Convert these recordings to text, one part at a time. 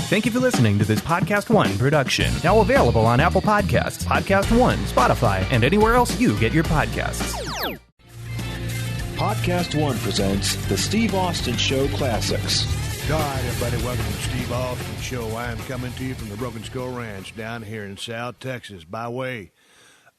Thank you for listening to this PodcastOne production. Now available on Apple Podcasts, PodcastOne, Spotify, and anywhere else you get your podcasts. PodcastOne presents the Steve Austin Show Classics. All right, everybody, welcome to the Steve Austin Show. I am coming to you from the Broken Skull Ranch down here in South Texas by way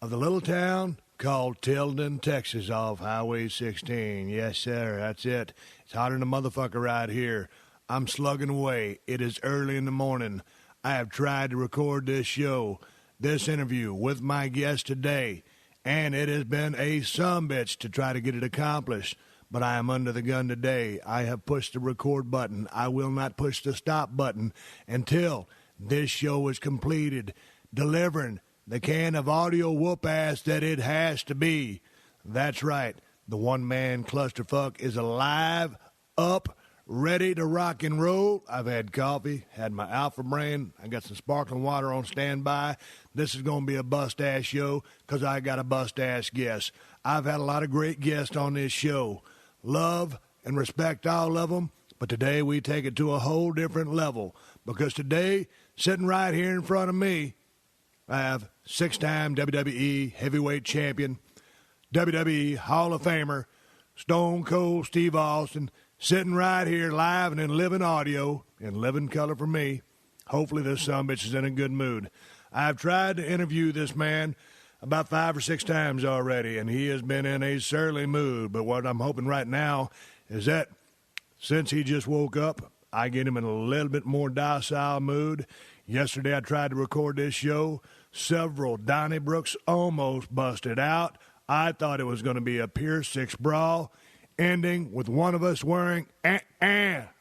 of the little town called Tilden, Texas, off Highway 16. Yes, sir, that's it. It's hotter than a motherfucker right here. I'm slugging away. It is early in the morning. I have tried to record this show, this interview with my guest today, and it has been a sumbitch to try to get it accomplished. But I am under the gun today. I have pushed the record button. I will not push the stop button until this show is completed, delivering the can of audio whoop-ass that it has to be. That's right. The one-man clusterfuck is alive, up, ready to rock and roll. I've had coffee, had my Alpha Brain. I got some sparkling water on standby. This is going to be a bust-ass show because I got a bust-ass guest. I've had a lot of great guests on this show. Love and respect all of them, but today we take it to a whole different level because today, sitting right here in front of me, I have six-time WWE heavyweight champion, WWE Hall of Famer, Stone Cold Steve Austin, sitting right here live and in living audio, in living color for me. Hopefully this sumbitch is in a good mood. I've tried to interview this man about 5 or 6 times already, and he has been in a surly mood. But what I'm hoping right now is that since he just woke up, I get him in a little bit more docile mood. Yesterday I tried to record this show. Several Donnybrooks almost busted out. I thought it was going to be a Pier 6 brawl, ending with one of us wearing,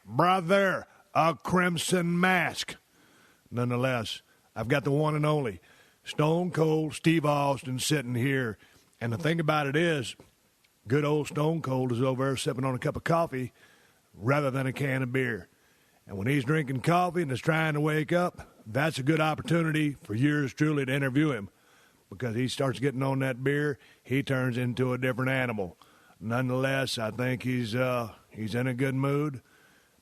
brother, a crimson mask. Nonetheless, I've got the one and only Stone Cold Steve Austin sitting here. And the thing about it is, good old Stone Cold is over there sipping on a cup of coffee rather than a can of beer. And when he's drinking coffee and is trying to wake up, that's a good opportunity for yours truly to interview him. Because he starts getting on that beer, he turns into a different animal. Nonetheless, I think he's in a good mood.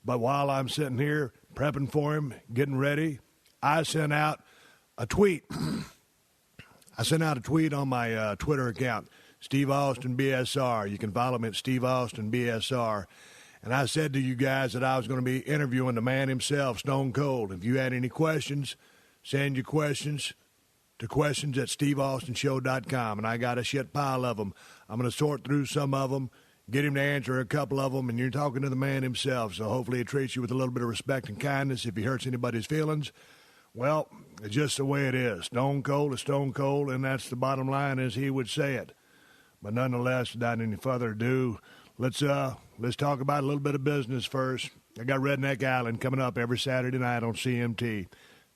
But while I'm sitting here prepping for him, getting ready, I sent out a tweet. I sent out a tweet on my Twitter account, Steve Austin BSR. You can follow me at Steve Austin BSR. And I said to you guys that I was going to be interviewing the man himself, Stone Cold. If you had any questions, send your questions to questions at steveaustinshow.com. And I got a shit pile of them. I'm going to sort through some of them, get him to answer a couple of them, and you're talking to the man himself. So hopefully he treats you with a little bit of respect and kindness. If he hurts anybody's feelings, well, it's just the way it is. Stone Cold is Stone Cold, and that's the bottom line as he would say it. But nonetheless, without any further ado, let's talk about a little bit of business first. I got Redneck Island coming up every Saturday night on CMT.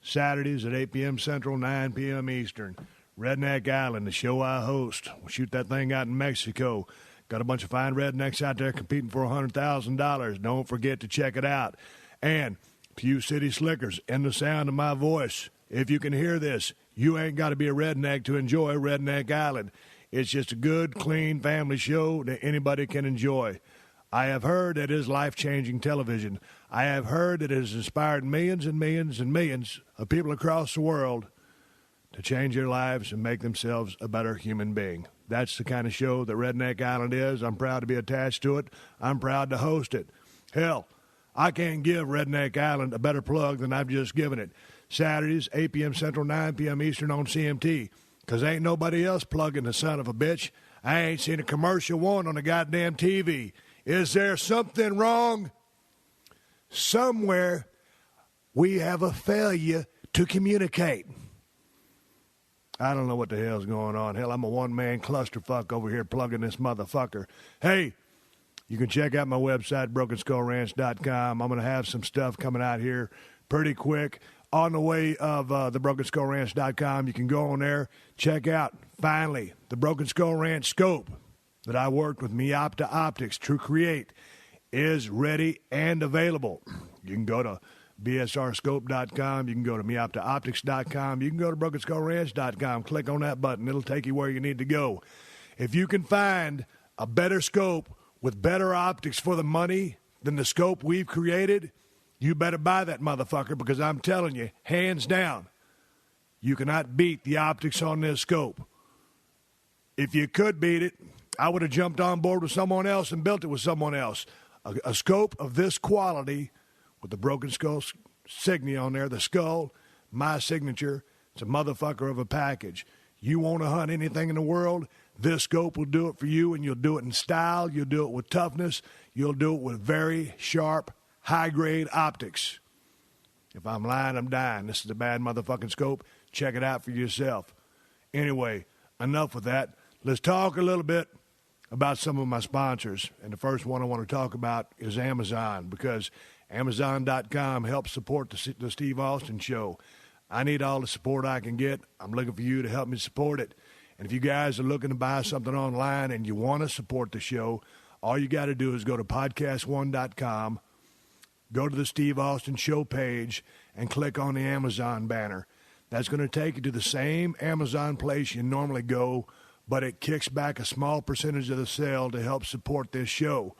Saturdays at 8 p.m. Central, 9 p.m. Eastern. Redneck Island, the show I host. We'll shoot that thing out in Mexico. Got a bunch of fine rednecks out there competing for $100,000. Don't forget to check it out. And to you city slickers, in the sound of my voice, if you can hear this, you ain't got to be a redneck to enjoy Redneck Island. It's just a good, clean family show that anybody can enjoy. I have heard that it is life-changing television. I have heard that it has inspired millions and millions and millions of people across the world to change their lives and make themselves a better human being. That's the kind of show that Redneck Island is. I'm proud to be attached to it. I'm proud to host it. Hell, I can't give Redneck Island a better plug than I've just given it. Saturdays, 8 p.m. Central, 9 p.m. Eastern on CMT. Because ain't nobody else plugging the son of a bitch. I ain't seen a commercial one on the goddamn TV. Is there something wrong? Somewhere we have a failure to communicate. I don't know what the hell's going on. Hell, I'm a one-man clusterfuck over here plugging this motherfucker. Hey, you can check out my website, BrokenSkullRanch.com. I'm going to have some stuff coming out here pretty quick. On the way of the BrokenSkullRanch.com, you can go on there, check out, finally, the Broken Skull Ranch scope that I worked with Miopta Optics to create is ready and available. You can go to bsrscope.com. You can go to mioptaoptics.com. You can go to BrokenSkullRanch.com. Click on that button. It'll take you where you need to go. If you can find a better scope with better optics for the money than the scope we've created, You better buy that motherfucker because I'm telling you, hands down, you cannot beat the optics on this scope. If you could beat it, I would have jumped on board with someone else and built it with someone else. A scope of this quality with the broken skull signia on there, the skull, my signature, it's a motherfucker of a package. You want to hunt anything in the world, this scope will do it for you, and you'll do it in style, you'll do it with toughness, you'll do it with very sharp, high-grade optics. If I'm lying, I'm dying. This is a bad motherfucking scope. Check it out for yourself. Anyway, enough with that. Let's talk a little bit about some of my sponsors. And the first one I want to talk about is Amazon, because Amazon.com helps support the Steve Austin Show. I need all the support I can get. I'm looking for you to help me support it. And if you guys are looking to buy something online and you want to support the show, all you got to do is go to PodcastOne.com, go to the Steve Austin Show page, and click on the Amazon banner. That's going to take you to the same Amazon place you normally go, but it kicks back a small percentage of the sale to help support this show.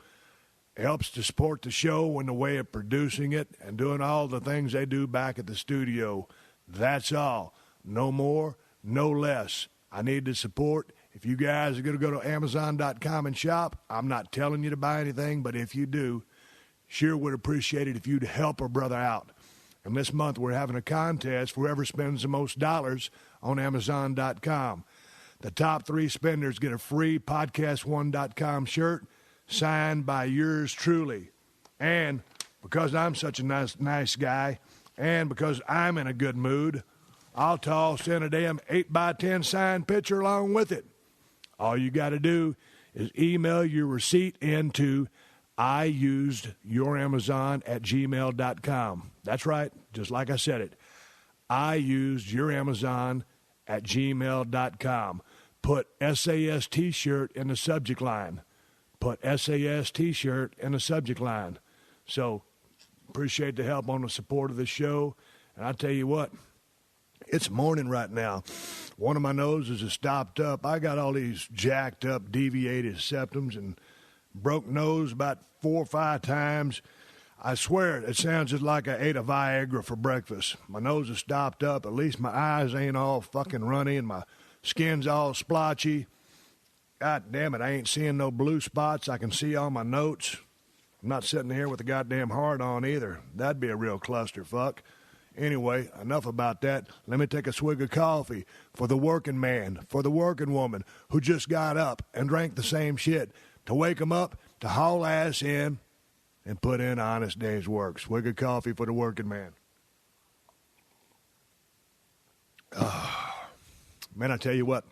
It helps to support the show in the way of producing it and doing all the things they do back at the studio. That's all. No more, no less. I need the support. If you guys are going to go to Amazon.com and shop, I'm not telling you to buy anything, but if you do, sure would appreciate it if you'd help a brother out. And this month we're having a contest for whoever spends the most dollars on Amazon.com. The top 3 spenders get a free PodcastOne.com shirt signed by yours truly. And because I'm such a nice guy, and because I'm in a good mood, I'll toss in a damn 8x10 signed picture along with it. All you got to do is email your receipt into IUsedYourAmazon@gmail.com. That's right, just like I said it. IUsedYourAmazon@gmail.com. Put SAS T-shirt in the subject line. Put SAS T-shirt in the subject line. So, appreciate the help on the support of the show. And I tell you what, it's morning right now. One of my noses is stopped up. I got all these jacked up, deviated septums and broke nose about 4 or 5 times. I swear it sounds just like I ate a Viagra for breakfast. My nose is stopped up. At least my eyes ain't all fucking runny and my skin's all splotchy. God damn it, I ain't seeing no blue spots. I can see all my notes. I'm not sitting here with a goddamn heart on either. That'd be a real clusterfuck. Anyway, enough about that. Let me take a swig of coffee for the working man, for the working woman who just got up and drank the same shit, to wake them up, to haul ass in, and put in an honest day's work. Swig of coffee for the working man. Man, I tell you what.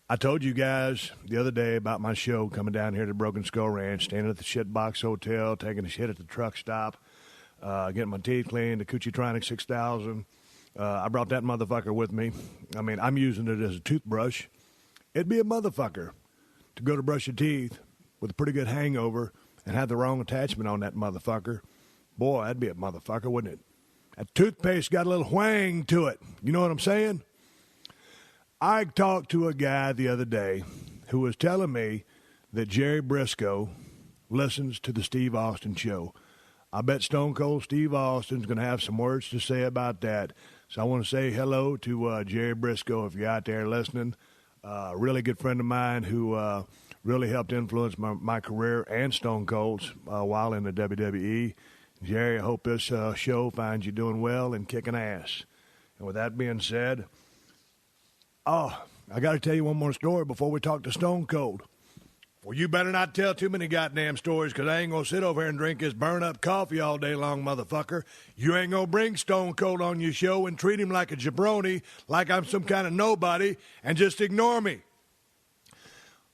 I told you guys the other day about my show coming down here to Broken Skull Ranch, staying at the Shitbox Hotel, taking a shit at the truck stop, getting my teeth cleaned, the Cuchitronic 6000. I brought that motherfucker with me. I mean, I'm using it as a toothbrush. It'd be a motherfucker to go to brush your teeth with a pretty good hangover and have the wrong attachment on that motherfucker. Boy, that'd be a motherfucker, wouldn't it? That toothpaste got a little whang to it. You know what I'm saying? I talked to a guy the other day who was telling me that Jerry Briscoe listens to the Steve Austin Show. I bet Stone Cold Steve Austin's going to have some words to say about that. So I want to say hello to Jerry Briscoe if you're out there listening. A really good friend of mine who really helped influence my career and Stone Cold's while in the WWE. Jerry, I hope this show finds you doing well and kicking ass. And with that being said, I got to tell you one more story before we talk to Stone Cold. Well, you better not tell too many goddamn stories, because I ain't going to sit over here and drink this burn-up coffee all day long, motherfucker. You ain't going to bring Stone Cold on your show and treat him like a jabroni, like I'm some kind of nobody, and just ignore me.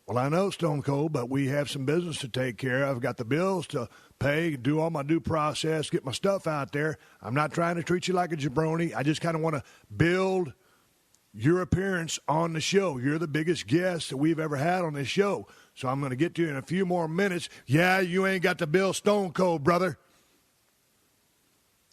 Well, I know, Stone Cold, but we have some business to take care of. I've got the bills to pay, do all my due process, get my stuff out there. I'm not trying to treat you like a jabroni. I just kind of want to build your appearance on the show. You're the biggest guest that we've ever had on this show. So I'm going to get to you in a few more minutes. Yeah, you ain't got to build Stone Cold, brother.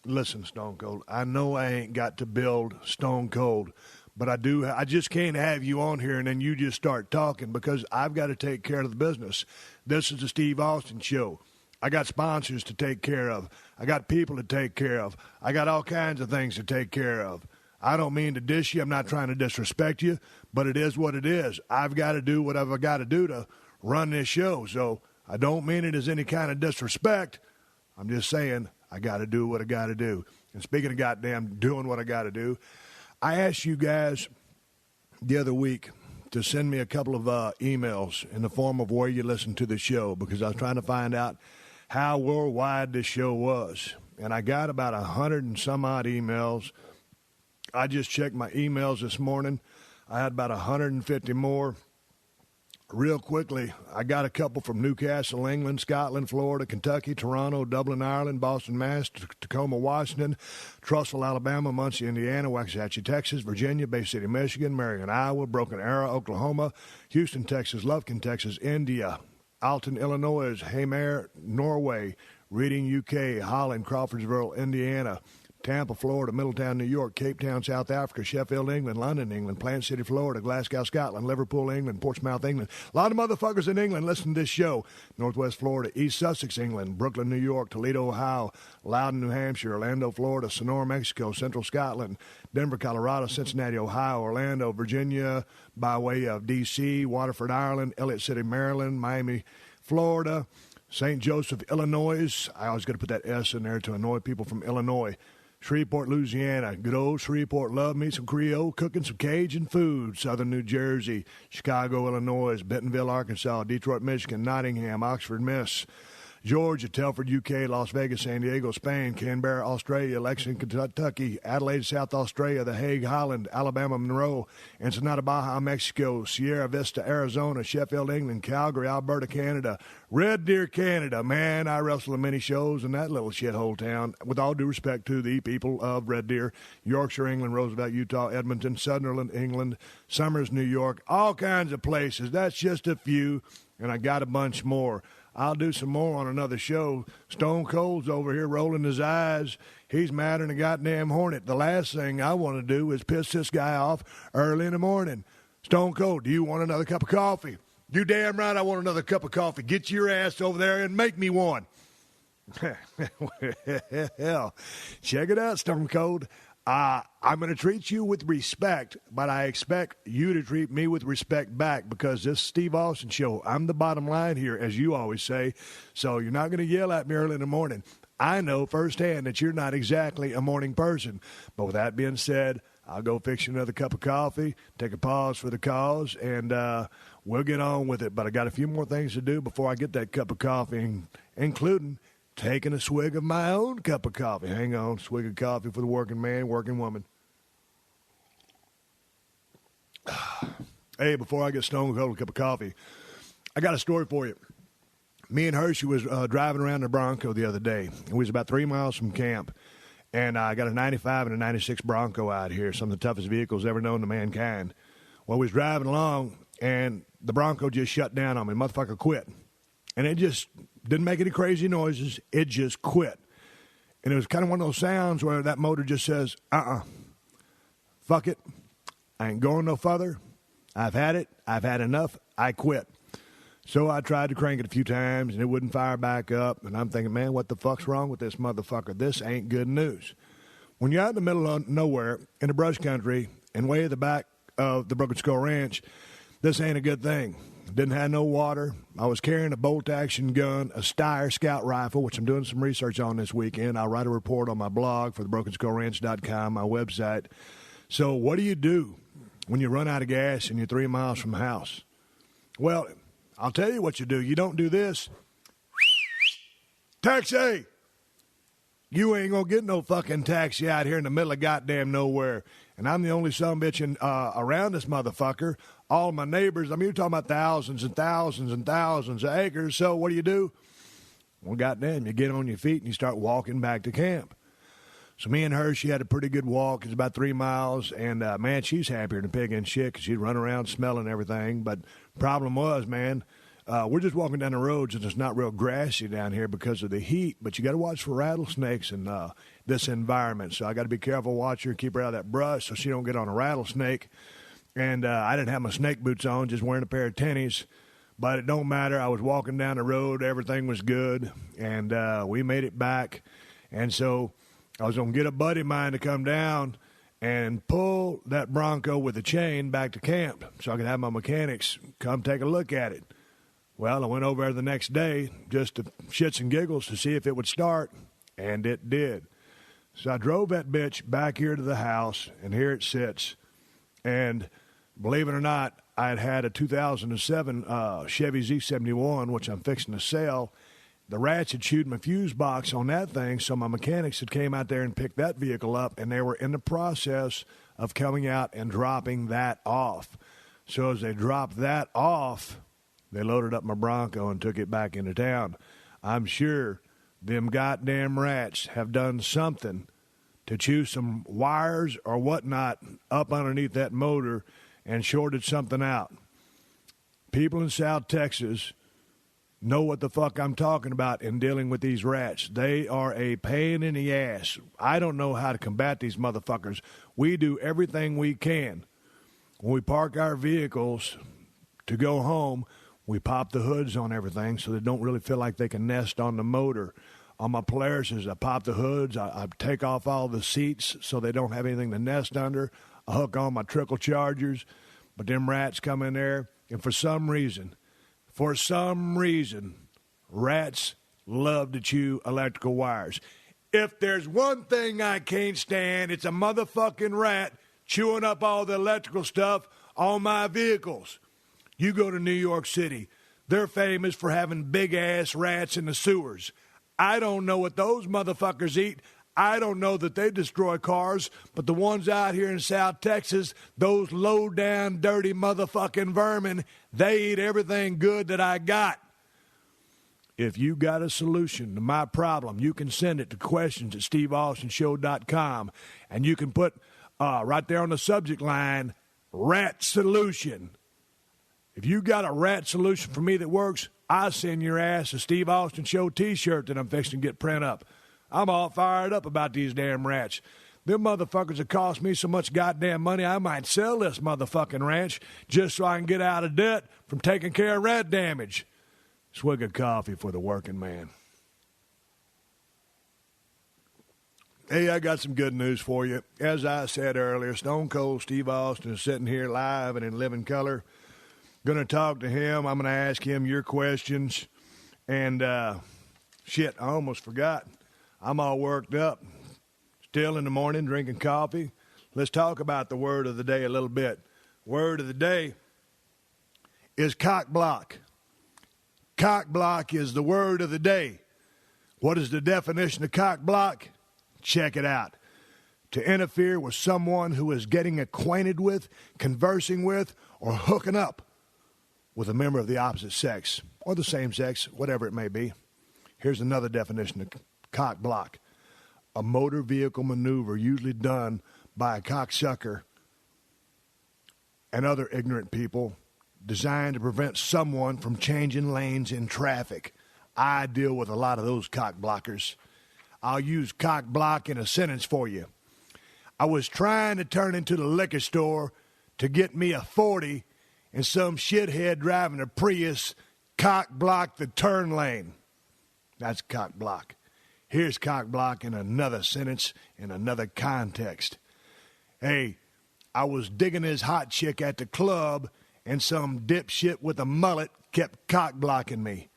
Listen, Stone Cold, I know I ain't got to build Stone Cold, but I do. I just can't have you on here and then you just start talking, because I've got to take care of the business. This is the Steve Austin Show. I got sponsors to take care of. I got people to take care of. I got all kinds of things to take care of. I don't mean to dish you. I'm not trying to disrespect you, but it is what it is. I've got to do what I've got to do to run this show. So I don't mean it as any kind of disrespect. I'm just saying I got to do what I got to do. And speaking of goddamn doing what I got to do, I asked you guys the other week to send me a couple of emails in the form of where you listen to the show, because I was trying to find out how worldwide this show was. And I got about 100 and some odd emails. I just checked my emails this morning. I had about 150 more. Real quickly, I got a couple from Newcastle, England, Scotland, Florida, Kentucky, Toronto, Dublin, Ireland, Boston, Mass, Tacoma, Washington, Trussville, Alabama, Muncie, Indiana, Waxahachie, Texas, Virginia, Bay City, Michigan, Marion, Iowa, Broken Arrow, Oklahoma, Houston, Texas, Lufkin, Texas, India, Alton, Illinois, Haymare, Norway, Reading, UK, Holland, Crawfordsville, Indiana, Tampa, Florida, Middletown, New York, Cape Town, South Africa, Sheffield, England, London, England, Plant City, Florida, Glasgow, Scotland, Liverpool, England, Portsmouth, England. A lot of motherfuckers in England listen to this show. Northwest Florida, East Sussex, England, Brooklyn, New York, Toledo, Ohio, Loudon, New Hampshire, Orlando, Florida, Sonora, Mexico, Central Scotland, Denver, Colorado, Cincinnati, Ohio, Orlando, Virginia, by way of D.C., Waterford, Ireland, Elliott City, Maryland, Miami, Florida, St. Joseph, Illinois. I always got to put that S in there to annoy people from Illinois. Shreveport, Louisiana. Good old Shreveport. Love me some Creole, cooking some Cajun food. Southern New Jersey, Chicago, Illinois, Bentonville, Arkansas, Detroit, Michigan, Nottingham, Oxford, Miss, Georgia, Telford, UK, Las Vegas, San Diego, Spain, Canberra, Australia, Lexington, Kentucky, Adelaide, South Australia, The Hague, Holland, Alabama, Monroe, Ensenada, Baja, Mexico, Sierra Vista, Arizona, Sheffield, England, Calgary, Alberta, Canada, Red Deer, Canada. Man, I wrestle in many shows in that little shithole town. With all due respect to the people of Red Deer, Yorkshire, England, Roosevelt, Utah, Edmonton, Sunderland, England, Somers, New York, all kinds of places. That's just a few, and I got a bunch more. I'll do some more on another show. Stone Cold's over here rolling his eyes. He's mad than a goddamn hornet. The last thing I want to do is piss this guy off early in the morning. Stone Cold, do you want another cup of coffee? You damn right I want another cup of coffee. Get your ass over there and make me one. Hell, check it out, Stone Cold. I'm going to treat you with respect, but I expect you to treat me with respect back, because this Steve Austin show, I'm the bottom line here, as you always say, so you're not going to yell at me early in the morning. I know firsthand that you're not exactly a morning person, but with that being said, I'll go fix you another cup of coffee, take a pause for the cause, and we'll get on with it. But I got a few more things to do before I get that cup of coffee, including taking a swig of my own cup of coffee. Hang on, swig of coffee for the working man, working woman. Hey, before I get Stone Cold a cup of coffee, I got a story for you. Me and Hershey was driving around the Bronco the other day. We was about 3 miles from camp, and I got a 95 and a 96 Bronco out here, some of the toughest vehicles ever known to mankind. Well, we was driving along, and the Bronco just shut down on me. Motherfucker quit. And it just didn't make any crazy noises. It just quit. And it was kind of one of those sounds where that motor just says, fuck it. I ain't going no further. I've had it. I've had enough. I quit. So I tried to crank it a few times, and it wouldn't fire back up. And I'm thinking, man, what the fuck's wrong with this motherfucker? This ain't good news. When you're out in the middle of nowhere, in the brush country, and way at the back of the Broken Skull Ranch, this ain't a good thing. Didn't have no water. I was carrying a bolt-action gun, a Steyr Scout rifle, which I'm doing some research on this weekend. I'll write a report on my blog for thebrokenSkullRanch.com, my website. So what do you do when you run out of gas and you're 3 miles from the house? Well, I'll tell you what you do. You don't do this. Taxi! You ain't going to get no fucking taxi out here in the middle of goddamn nowhere. And I'm the only sumbitch around this motherfucker. All my neighbors, I mean, you're talking about thousands and thousands and thousands of acres. So what do? Well, goddamn, you get on your feet and you start walking back to camp. So me and her, she had a pretty good walk. It's about 3 miles. And, man, she's happier than a pig in shit because she'd run around smelling everything. But problem was, man, we're just walking down the roads, and it's not real grassy down here because of the heat. But you got to watch for rattlesnakes in this environment. So I got to be careful, watch her, keep her out of that brush so she don't get on a rattlesnake. And I didn't have my snake boots on, just wearing a pair of tennies. But it don't matter. I was walking down the road. Everything was good. And we made it back. And so I was going to get a buddy of mine to come down and pull that Bronco with a chain back to camp so I could have my mechanics come take a look at it. Well, I went over there the next day just to shits and giggles to see if it would start, and it did. So I drove that bitch back here to the house, and here it sits. And believe it or not, I had a 2007 Chevy Z71, which I'm fixing to sell. The rats had chewed my fuse box on that thing, so my mechanics had came out there and picked that vehicle up, and they were in the process of coming out and dropping that off. So as they dropped that off, they loaded up my Bronco and took it back into town. I'm sure them goddamn rats have done something to chew some wires or whatnot up underneath that motor and shorted something out. People in South Texas know what the fuck I'm talking about in dealing with these rats. They are a pain in the ass. I don't know how to combat these motherfuckers. We do everything we can. When we park our vehicles to go home, we pop the hoods on everything so they don't really feel like they can nest on the motor. On my Polaris, I pop the hoods. I take off all the seats so they don't have anything to nest under. I hook on my trickle chargers. But them rats come in there, and for some reason, rats love to chew electrical wires. If there's one thing I can't stand, it's a motherfucking rat chewing up all the electrical stuff on my vehicles. You go to New York City, they're famous for having big-ass rats in the sewers. I don't know what those motherfuckers eat. I don't know that they destroy cars, but the ones out here in South Texas, those low-down, dirty motherfucking vermin, they eat everything good that I got. If you got a solution to my problem, you can send it to questions@steveaustenshow.com, and you can put right there on the subject line, rat solution. If you got a rat solution for me that works, I'll send your ass a Steve Austin Show T-shirt that I'm fixing to get print up. I'm all fired up about these damn rats. Them motherfuckers have cost me so much goddamn money, I might sell this motherfucking ranch just so I can get out of debt from taking care of rat damage. Swig of coffee for the working man. Hey, I got some good news for you. As I said earlier, Stone Cold Steve Austin is sitting here live and in living color. Going to talk to him. I'm going to ask him your questions. And, shit, I almost forgot. I'm all worked up. Still in the morning drinking coffee. Let's talk about the word of the day a little bit. Word of the day is cock block. Cock block is the word of the day. What is the definition of cock block? Check it out. To interfere with someone who is getting acquainted with, conversing with, or hooking up with a member of the opposite sex or the same sex, whatever it may be. Here's another definition of cock block. A motor vehicle maneuver usually done by a cocksucker and other ignorant people designed to prevent someone from changing lanes in traffic. I deal with a lot of those cock blockers. I'll use cock block in a sentence for you. I was trying to turn into the liquor store to get me a 40, and some shithead driving a Prius cock blocked the turn lane. That's cock block. Here's cock block in another sentence, in another context. Hey, I was digging this hot chick at the club, and some dipshit with a mullet kept cock blocking me.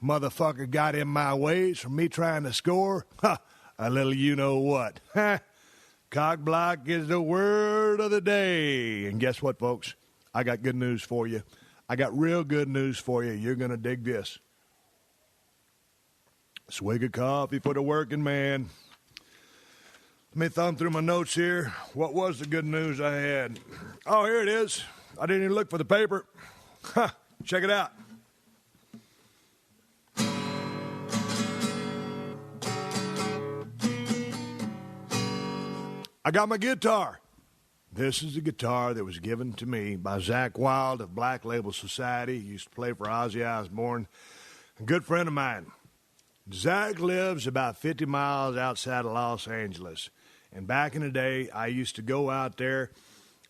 Motherfucker got in my ways from me trying to score. Ha! A little you-know-what. Ha! Cock block is the word of the day. And guess what, folks? I got good news for you. I got real good news for you. You're going to dig this. Swig of coffee for the working man. Let me thumb through my notes here. What was the good news I had? Oh, here it is. I didn't even look for the paper. Ha! Check it out. I got my guitar. This is a guitar that was given to me by Zach Wild of Black Label Society. He used to play for Ozzy Osbourne. A good friend of mine. Zach lives about 50 miles outside of Los Angeles. And back in the day, I used to go out there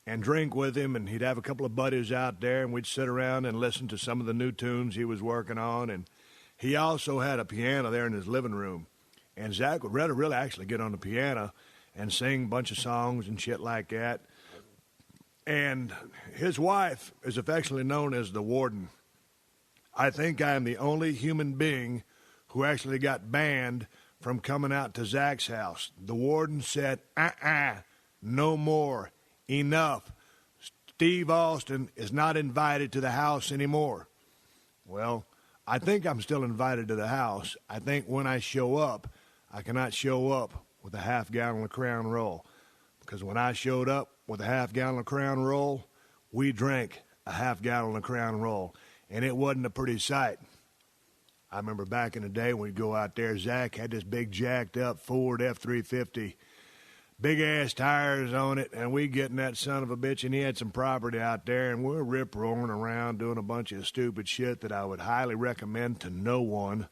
and drink with him, and he'd have a couple of buddies out there, and we'd sit around and listen to some of the new tunes he was working on. And he also had a piano there in his living room, and Zach would really actually get on the piano and sing a bunch of songs and shit like that. And his wife is affectionately known as the Warden. I think I am the only human being who actually got banned from coming out to Zach's house. The Warden said, no more. Enough. Steve Austin is not invited to the house anymore. Well, I think I'm still invited to the house. I think when I show up, I cannot show up with a half-gallon of Crown Royal. Because when I showed up with a half-gallon of Crown Royal, we drank a half-gallon of Crown Royal. And it wasn't a pretty sight. I remember back in the day when we'd go out there, Zach had this big jacked-up Ford F-350, big-ass tires on it, and we get in that son of a bitch, and he had some property out there, and we're rip-roaring around doing a bunch of stupid shit that I would highly recommend to no one.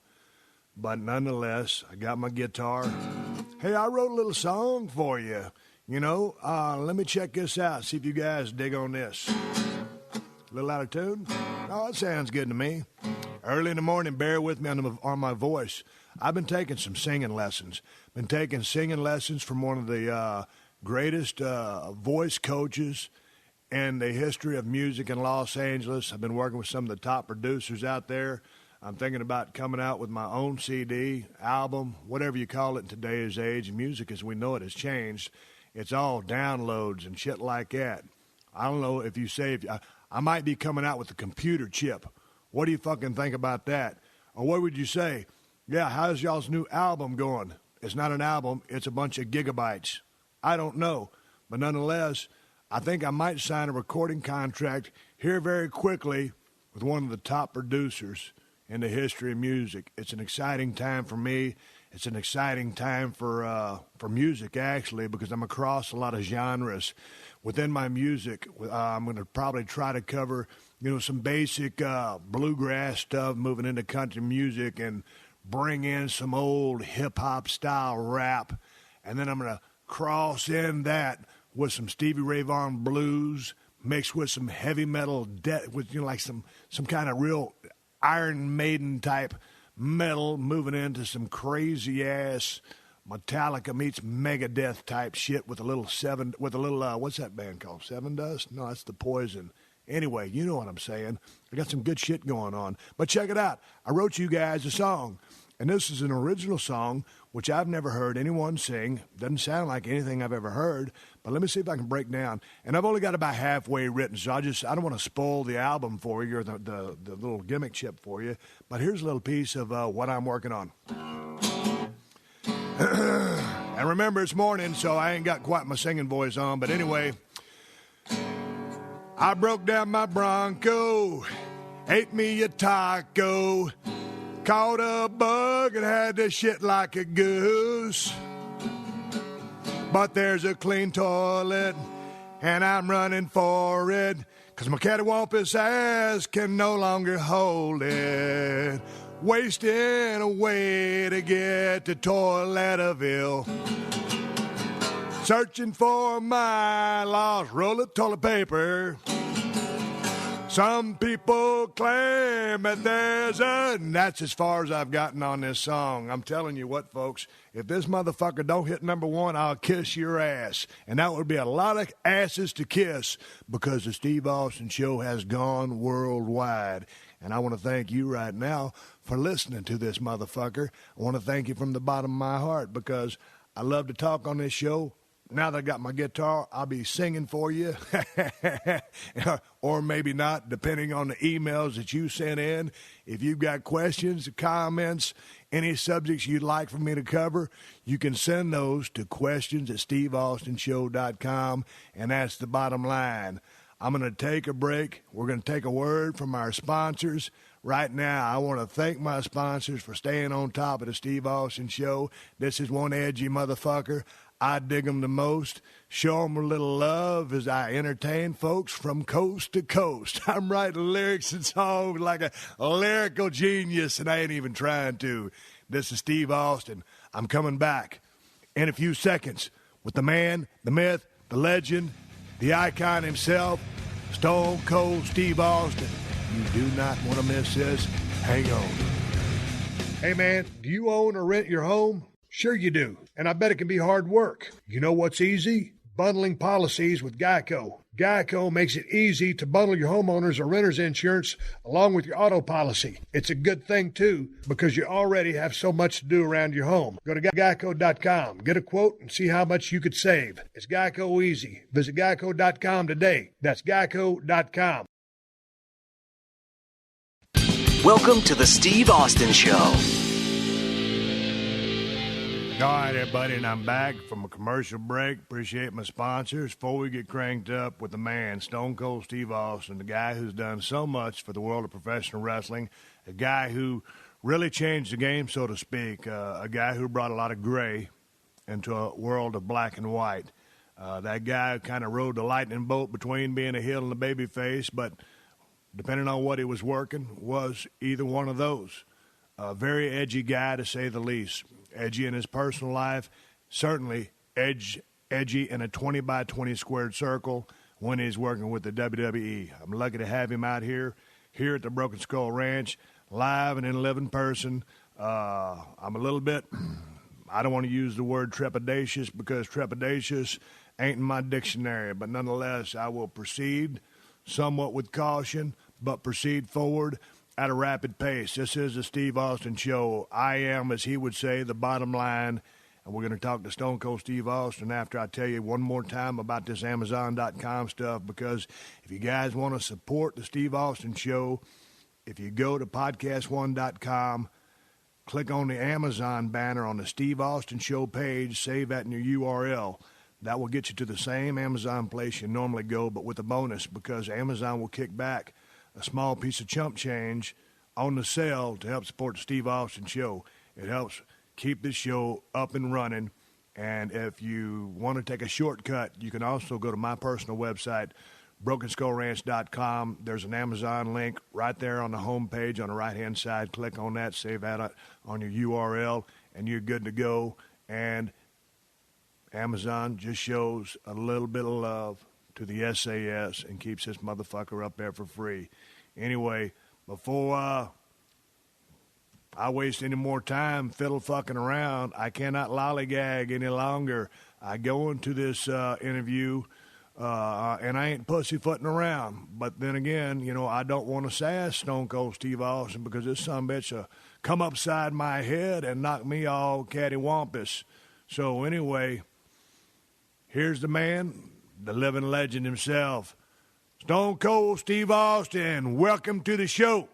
But nonetheless, I got my guitar. Hey, I wrote a little song for you. You know, let me check this out, see if you guys dig on this. A little out of tune? Oh, that sounds good to me. Early in the morning, bear with me on my voice. I've been taking some singing lessons. Been taking singing lessons from one of the greatest voice coaches in the history of music in Los Angeles. I've been working with some of the top producers out there. I'm thinking about coming out with my own CD, album, whatever you call it in today's age. Music as we know it has changed. It's all downloads and shit like that. I don't know if you say, I might be coming out with a computer chip. What do you fucking think about that? Or what would you say? Yeah, how's y'all's new album going? It's not an album, it's a bunch of gigabytes. I don't know. But nonetheless, I think I might sign a recording contract here very quickly with one of the top producers in the history of music. It's an exciting time for me. It's an exciting time for music, actually, because I'm across a lot of genres. Within my music, I'm going to probably try to cover, some basic bluegrass stuff, moving into country music, and bring in some old hip-hop style rap. And then I'm going to cross in that with some Stevie Ray Vaughan blues, mixed with some heavy metal, with like some kind of real Iron Maiden type metal, moving into some crazy ass Metallica meets Megadeth type shit with a little what's that band called? Seven Dust? No, that's the Poison. Anyway, you know what I'm saying. I got some good shit going on. But check it out. I wrote you guys a song. And this is an original song, which I've never heard anyone sing. Doesn't sound like anything I've ever heard. But let me see if I can break down. And I've only got about halfway written, so I don't want to spoil the album for you or the little gimmick chip for you. But here's a little piece of what I'm working on. And remember, it's morning, so I ain't got quite my singing voice on. But anyway, I broke down my Bronco, ate me a taco, caught a bug and had to shit like a goose. But there's a clean toilet, and I'm running for it, 'cause my cattywampus ass can no longer hold it. Wasting away to get to Toilettaville. Searching for my lost roll of toilet paper. Some people claim that and that's as far as I've gotten on this song. I'm telling you what, folks, if this motherfucker don't hit number one, I'll kiss your ass. And that would be a lot of asses to kiss, because the Steve Austin Show has gone worldwide. And I want to thank you right now for listening to this motherfucker. I want to thank you from the bottom of my heart, because I love to talk on this show. Now that I got my guitar, I'll be singing for you. Or maybe not, depending on the emails that you sent in. If you've got questions, comments, any subjects you'd like for me to cover, you can send those to questions@steveaustinshow.com, and that's the bottom line. I'm going to take a break. We're going to take a word from our sponsors. Right now, I want to thank my sponsors for staying on top of the Steve Austin Show. This is one edgy motherfucker. I dig them the most. Show them a little love as I entertain folks from coast to coast. I'm writing lyrics and songs like a lyrical genius, and I ain't even trying to. This is Steve Austin. I'm coming back in a few seconds with the man, the myth, the legend, the icon himself, Stone Cold Steve Austin. You do not want to miss this. Hang on. Hey, man, do you own or rent your home? Sure you do, and I bet it can be hard work. You know what's easy? Bundling policies with Geico. Geico makes it easy to bundle your homeowners or renters insurance along with your auto policy. It's a good thing, too, because you already have so much to do around your home. Go to geico.com, get a quote, and see how much you could save. It's Geico easy. Visit geico.com today. That's geico.com. Welcome to the Steve Austin Show. All right, everybody, and I'm back from a commercial break. Appreciate my sponsors. Before we get cranked up with the man, Stone Cold Steve Austin, the guy who's done so much for the world of professional wrestling, a guy who really changed the game, so to speak, a guy who brought a lot of gray into a world of black and white. That guy kind of rode the lightning bolt between being a heel and a baby face, but depending on what he was working, was either one of those. A very edgy guy, to say the least. Edgy in his personal life, certainly edgy in a 20 by 20 squared circle when he's working with the WWE. I'm lucky to have him out here at the Broken Skull Ranch, live and in living person. I'm a little bit, I don't want to use the word trepidatious because trepidatious ain't in my dictionary, but nonetheless, I will proceed somewhat with caution, but proceed forward at a rapid pace. This is the Steve Austin Show. I am, as he would say, the bottom line, and we're going to talk to Stone Cold Steve Austin after I tell you one more time about this Amazon.com stuff, because if you guys want to support the Steve Austin Show, if you go to PodcastOne.com, click on the Amazon banner on the Steve Austin Show page, save that in your URL. That will get you to the same Amazon place you normally go, but with a bonus, because Amazon will kick back a small piece of chump change on the sale to help support the Steve Austin Show. It helps keep this show up and running. And if you want to take a shortcut, you can also go to my personal website, BrokenSkullRanch.com. There's an Amazon link right there on the home page on the right-hand side. Click on that, save that on your URL, and you're good to go. And Amazon just shows a little bit of love to the SAS and keeps this motherfucker up there for free. Anyway, before I waste any more time fiddle fucking around, I cannot lollygag any longer. I go into this interview and I ain't pussyfooting around. But then again, you know, I don't want to sass Stone Cold Steve Austin because this sumbitch come upside my head and knock me all cattywampus. So anyway, here's the man, the living legend himself, Stone Cold Steve Austin. Welcome to the show.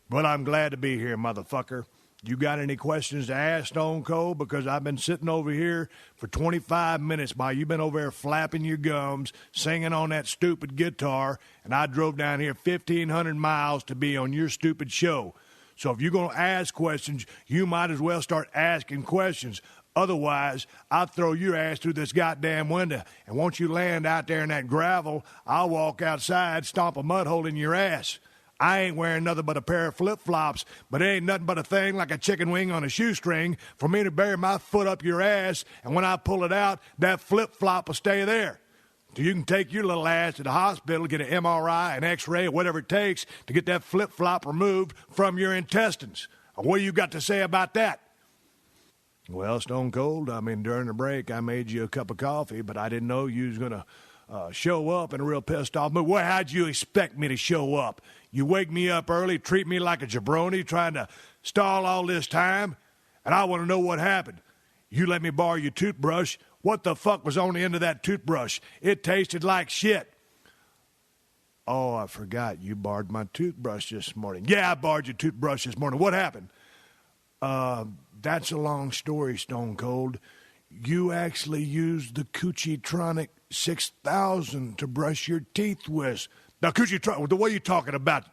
Well, I'm glad to be here, motherfucker. You got any questions to ask Stone Cold? Because I've been sitting over here for 25 minutes while you've been over there flapping your gums, singing on that stupid guitar, and I drove down here 1,500 miles to be on your stupid show. So if you're going to ask questions, you might as well start asking questions. Otherwise, I'll throw your ass through this goddamn window, and once you land out there in that gravel, I'll walk outside, stomp a mud hole in your ass. I ain't wearing nothing but a pair of flip-flops, but it ain't nothing but a thing like a chicken wing on a shoestring for me to bury my foot up your ass, and when I pull it out, that flip-flop will stay there. So you can take your little ass to the hospital, get an MRI, an X-ray, or whatever it takes to get that flip-flop removed from your intestines. What do you got to say about that? Well, Stone Cold, I mean, during the break, I made you a cup of coffee, but I didn't know you was going to show up in a real pissed off mood. Well, how'd you expect me to show up? You wake me up early, treat me like a jabroni, trying to stall all this time, and I want to know what happened. You let me borrow your toothbrush. What the fuck was on the end of that toothbrush? It tasted like shit. Oh, I forgot. You borrowed my toothbrush this morning. Yeah, I borrowed your toothbrush this morning. What happened? That's a long story, Stone Cold. You actually used the Coochie-tronic 6000 to brush your teeth with. Now, Coochie-tronic, what are you talking about?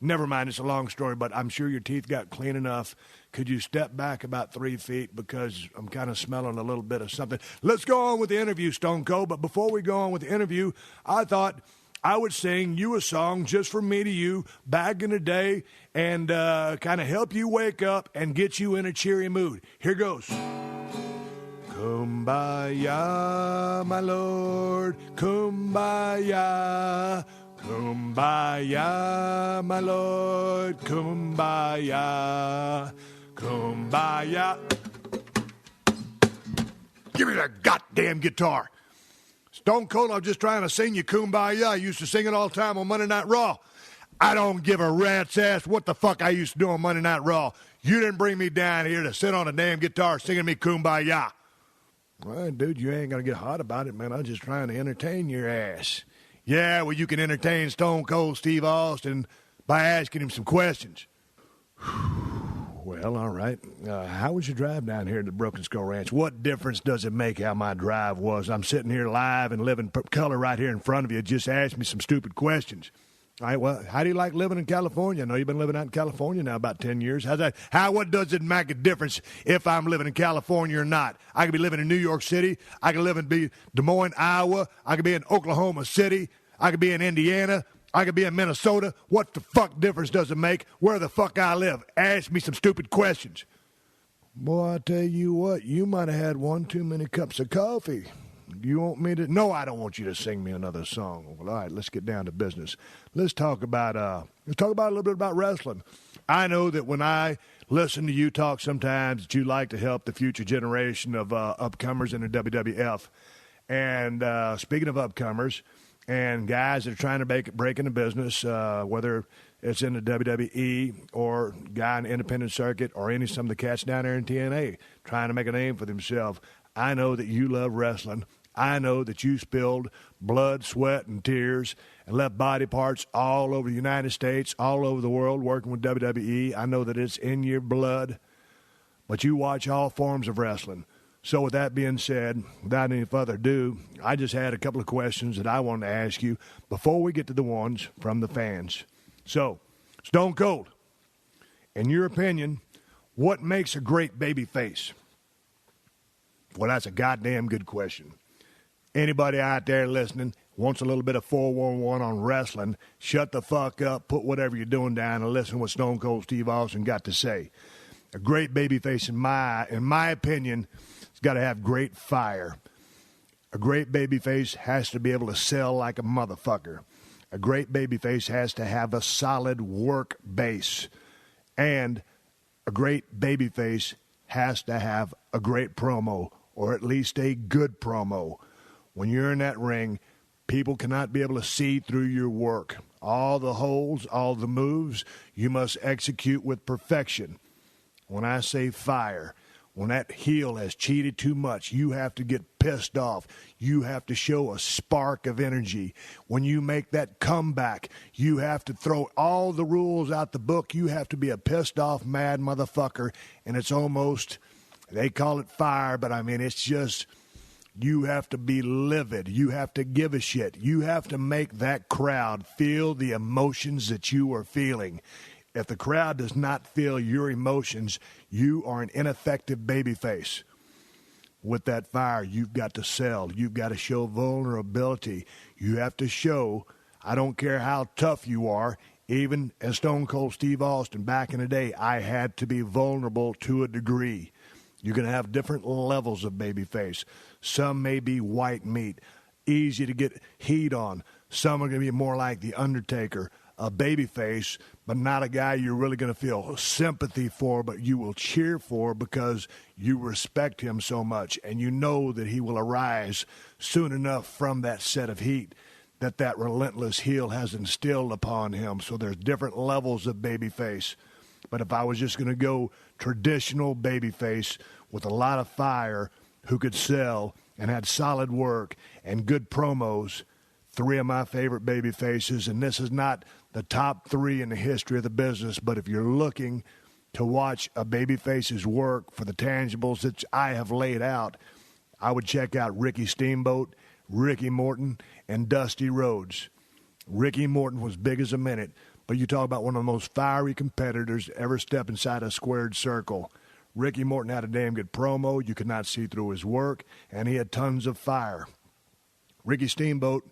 Never mind, it's a long story, but I'm sure your teeth got clean enough. Could you step back about 3 feet because I'm kind of smelling a little bit of something? Let's go on with the interview, Stone Cold. But before we go on with the interview, I thought I would sing you a song just from me to you back in the day and kind of help you wake up and get you in a cheery mood. Here goes. Kumbaya, my lord, kumbaya. Kumbaya, my lord, kumbaya. Kumbaya. Give me that goddamn guitar. Stone Cold, I was just trying to sing you Kumbaya. I used to sing it all the time on Monday Night Raw. I don't give a rat's ass what the fuck I used to do on Monday Night Raw. You didn't bring me down here to sit on a damn guitar singing me Kumbaya. Well, dude, you ain't going to get hot about it, man. I'm just trying to entertain your ass. Yeah, well, you can entertain Stone Cold Steve Austin by asking him some questions. Well, all right. How was your drive down here to the Broken Skull Ranch? What difference does it make how my drive was? I'm sitting here live and living color right here in front of you. Just ask me some stupid questions. All right, well, how do you like living in California? I know you've been living out in California now about 10 years. What does it make a difference if I'm living in California or not? I could be living in New York City. I could live in Des Moines, Iowa. I could be in Oklahoma City. I could be in Indiana. I could be in Minnesota. What the fuck difference does it make where the fuck I live? Ask me some stupid questions. Boy, I tell you what, you might have had one too many cups of coffee. Do you want me to? No, I don't want you to sing me another song. Well, all right, let's get down to business. Let's talk about a little bit about wrestling. I know that when I listen to you talk sometimes that you like to help the future generation of upcomers in the WWF. And speaking of upcomers and guys that are trying to break in the business, whether it's in the WWE or guy in the independent circuit or some of the cats down there in TNA trying to make a name for themselves, I know that you love wrestling. I know that you spilled blood, sweat, and tears and left body parts all over the United States, all over the world working with WWE. I know that it's in your blood, but you watch all forms of wrestling. So with that being said, without any further ado, I just had a couple of questions that I wanted to ask you before we get to the ones from the fans. So, Stone Cold, in your opinion, what makes a great baby face? Well, that's a goddamn good question. Anybody out there listening wants a little bit of 411 on wrestling, shut the fuck up, put whatever you're doing down, and listen to what Stone Cold Steve Austin got to say. A great babyface, in my opinion, has got to have great fire. A great babyface has to be able to sell like a motherfucker. A great babyface has to have a solid work base. And a great babyface has to have a great promo, or at least a good promo. When you're in that ring, people cannot be able to see through your work. All the holds, all the moves, you must execute with perfection. When I say fire, when that heel has cheated too much, you have to get pissed off. You have to show a spark of energy. When you make that comeback, you have to throw all the rules out the book. You have to be a pissed off, mad motherfucker. And it's almost, they call it fire, but I mean, it's just, you have to be livid. You have to give a shit. You have to make that crowd feel the emotions that you are feeling. If the crowd does not feel your emotions, you are an ineffective babyface. With that fire, you've got to sell. You've got to show vulnerability. You have to show, I don't care how tough you are, even as Stone Cold Steve Austin back in the day, I had to be vulnerable to a degree. You're going to have different levels of babyface. Some may be white meat, easy to get heat on. Some are going to be more like The Undertaker, a babyface, but not a guy you're really going to feel sympathy for, but you will cheer for because you respect him so much, and you know that he will arise soon enough from that set of heat that relentless heel has instilled upon him. So there's different levels of babyface. But if I was just going to go traditional babyface with a lot of fire who could sell and had solid work and good promos, three of my favorite baby faces, and this is not the top three in the history of the business, but if you're looking to watch a baby face's work for the tangibles that I have laid out, I would check out Ricky Steamboat, Ricky Morton, and Dusty Rhodes. Ricky Morton was big as a minute, but you talk about one of the most fiery competitors to ever step inside a squared circle. Ricky Morton had a damn good promo. You could not see through his work, and he had tons of fire. Ricky Steamboat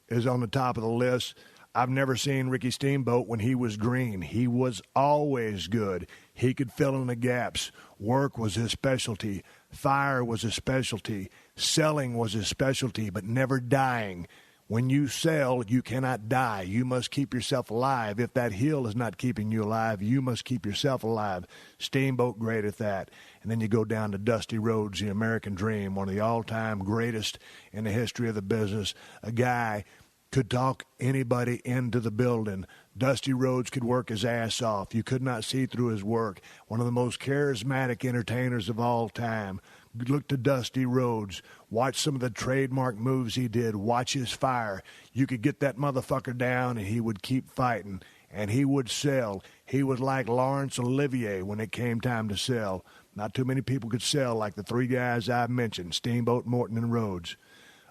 is on the top of the list. I've never seen Ricky Steamboat when he was green. He was always good. He could fill in the gaps. Work was his specialty. Fire was a specialty. Selling was a specialty, but never dying. When you sell, you cannot die. You must keep yourself alive. If that hill is not keeping you alive, you must keep yourself alive. Steamboat, great at that. And then you go down to Dusty Rhodes, the American Dream, one of the all-time greatest in the history of the business. A guy could talk anybody into the building. Dusty Rhodes could work his ass off. You could not see through his work. One of the most charismatic entertainers of all time. Look to Dusty Rhodes. Watch some of the trademark moves he did. Watch his fire. You could get that motherfucker down, and he would keep fighting, and he would sell. He was like Laurence Olivier when it came time to sell. Not too many people could sell like the three guys I've mentioned, Steamboat, Morton, and Rhodes.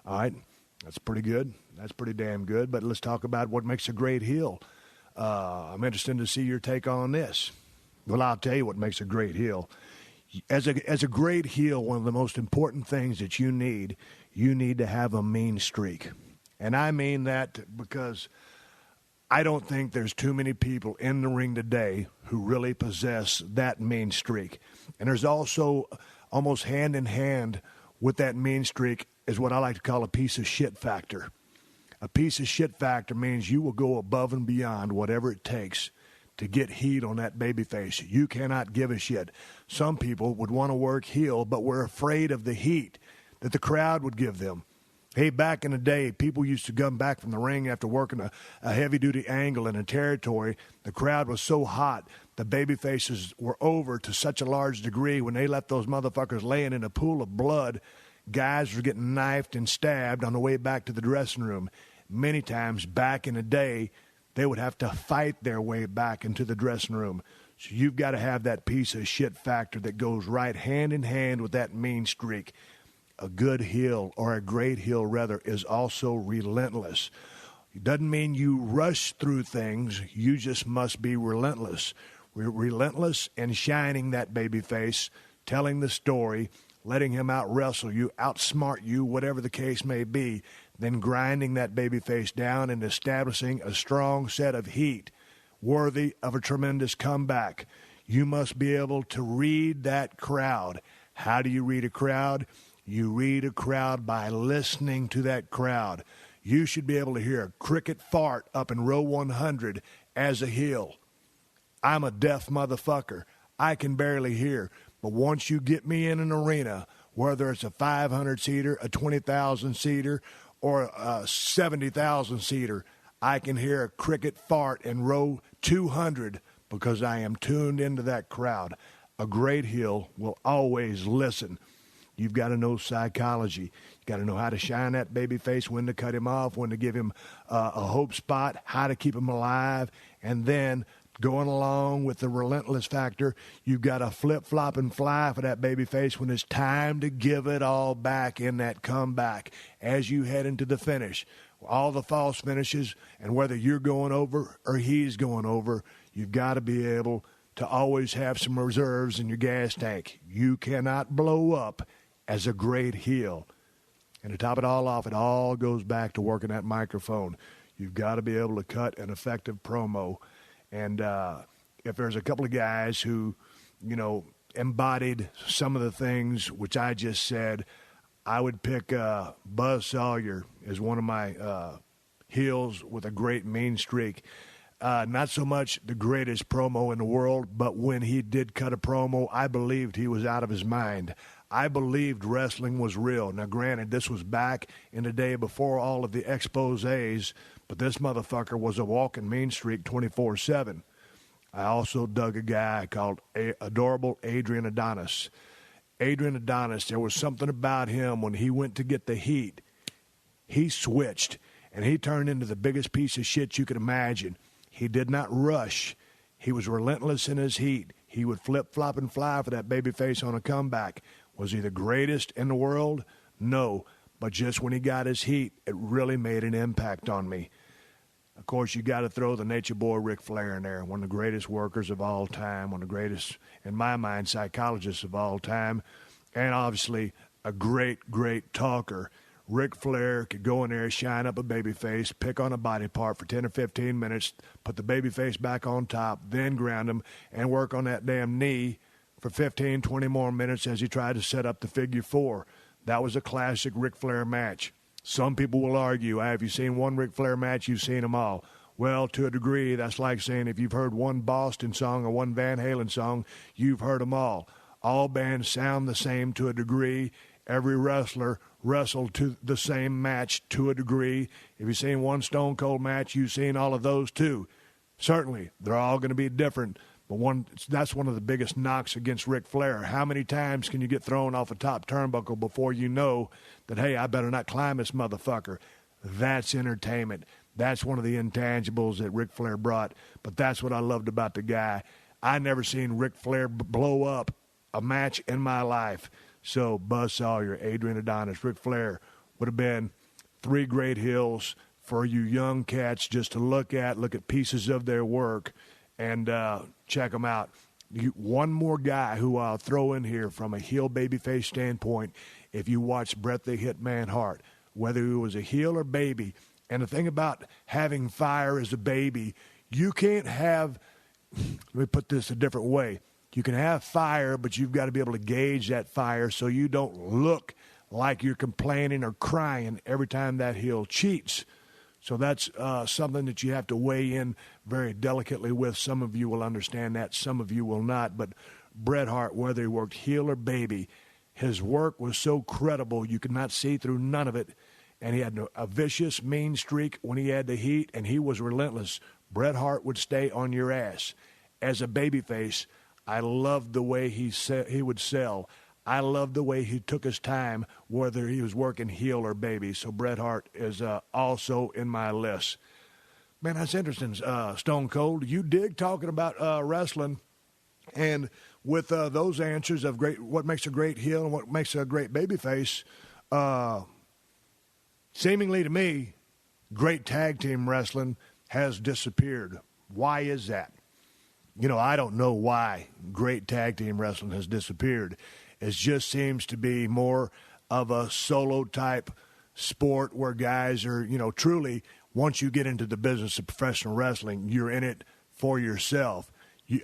All right, that's pretty good. That's pretty damn good. But let's talk about what makes a great heel. I'm interested to see your take on this. Well, I'll tell you what makes a great heel. As a great heel, one of the most important things that you need to have a mean streak. And I mean that because I don't think there's too many people in the ring today who really possess that mean streak. And there's also almost hand in hand with that mean streak is what I like to call a piece of shit factor. A piece of shit factor means you will go above and beyond whatever it takes to get heat on that babyface. You cannot give a shit. Some people would want to work heel, but were afraid of the heat that the crowd would give them. Hey, back in the day, people used to come back from the ring after working a heavy-duty angle in a territory. The crowd was so hot, the babyfaces were over to such a large degree when they left those motherfuckers laying in a pool of blood. Guys were getting knifed and stabbed on the way back to the dressing room. Many times back in the day, they would have to fight their way back into the dressing room. So you've got to have that piece of shit factor that goes right hand in hand with that mean streak. A good heel, or a great heel rather, is also relentless. It doesn't mean you rush through things. You just must be relentless. We're relentless in shining that baby face, telling the story, letting him out-wrestle you, outsmart you, whatever the case may be, then grinding that baby face down and establishing a strong set of heat worthy of a tremendous comeback. You must be able to read that crowd. How do you read a crowd? You read a crowd by listening to that crowd. You should be able to hear a cricket fart up in row 100 as a heel. I'm a deaf motherfucker. I can barely hear. But once you get me in an arena, whether it's a 500-seater, a 20,000-seater, or a 70,000-seater, I can hear a cricket fart in row 200 because I am tuned into that crowd. A great heel will always listen. You've got to know psychology. You got to know how to shine that baby face, when to cut him off, when to give him a hope spot, how to keep him alive, and then going along with the relentless factor, you've got to flip-flop and fly for that baby face when it's time to give it all back in that comeback as you head into the finish. All the false finishes, and whether you're going over or he's going over, you've got to be able to always have some reserves in your gas tank. You cannot blow up as a great heel. And to top it all off, it all goes back to working that microphone. You've got to be able to cut an effective promo. And if there's a couple of guys who, embodied some of the things which I just said, I would pick Buzz Sawyer as one of my heels with a great mean streak. Not so much the greatest promo in the world, but when he did cut a promo, I believed he was out of his mind. I believed wrestling was real. Now, granted, this was back in the day before all of the exposés, but this motherfucker was a walking mean streak 24/7. I also dug a guy called Adorable Adrian Adonis. Adrian Adonis, there was something about him when he went to get the heat. He switched, and he turned into the biggest piece of shit you could imagine. He did not rush. He was relentless in his heat. He would flip-flop and fly for that babyface on a comeback. Was he the greatest in the world? No. But just when he got his heat, it really made an impact on me. Of course, you got to throw the nature boy Ric Flair in there, one of the greatest workers of all time, one of the greatest, in my mind, psychologists of all time, and obviously a great, great talker. Ric Flair could go in there, shine up a babyface, pick on a body part for 10 or 15 minutes, put the babyface back on top, then ground him, and work on that damn knee for 15, 20 more minutes as he tried to set up the figure four. That was a classic Ric Flair match. Some people will argue, have you seen one Ric Flair match, you've seen them all. Well, to a degree, that's like saying if you've heard one Boston song or one Van Halen song, you've heard them all. All bands sound the same to a degree. Every wrestler wrestled to the same match to a degree. If you've seen one Stone Cold match, you've seen all of those too. Certainly, they're all going to be different, but that's one of the biggest knocks against Ric Flair. How many times can you get thrown off a top turnbuckle before you know that, hey, I better not climb this motherfucker? That's entertainment. That's one of the intangibles that Ric Flair brought, but that's what I loved about the guy. I never seen Ric Flair blow up a match in my life. So Buzz Sawyer, Adrian Adonis, Ric Flair would have been three great heels for you young cats just to look at pieces of their work and check them out. One more guy who I'll throw in here from a heel babyface standpoint, if you watch Bret the Hitman Hart, whether he was a heel or baby, and the thing about having fire as a baby, you can't have, let me put this a different way, you can have fire, but you've got to be able to gauge that fire so you don't look like you're complaining or crying every time that heel cheats. So that's something that you have to weigh in very delicately with. Some of you will understand that, some of you will not. But Bret Hart, whether he worked heel or baby, his work was so credible you could not see through none of it. And he had a vicious, mean streak when he had the heat, and he was relentless. Bret Hart would stay on your ass. As a babyface, I loved the way he would sell. I loved the way he took his time, whether he was working heel or baby. So Bret Hart is also in my list. Man, that's interesting, Stone Cold. You dig talking about wrestling, and with those answers of what makes a great heel and what makes a great babyface, seemingly to me, great tag team wrestling has disappeared. Why is that? I don't know why great tag team wrestling has disappeared. It just seems to be more of a solo type sport where guys are, truly, once you get into the business of professional wrestling, you're in it for yourself.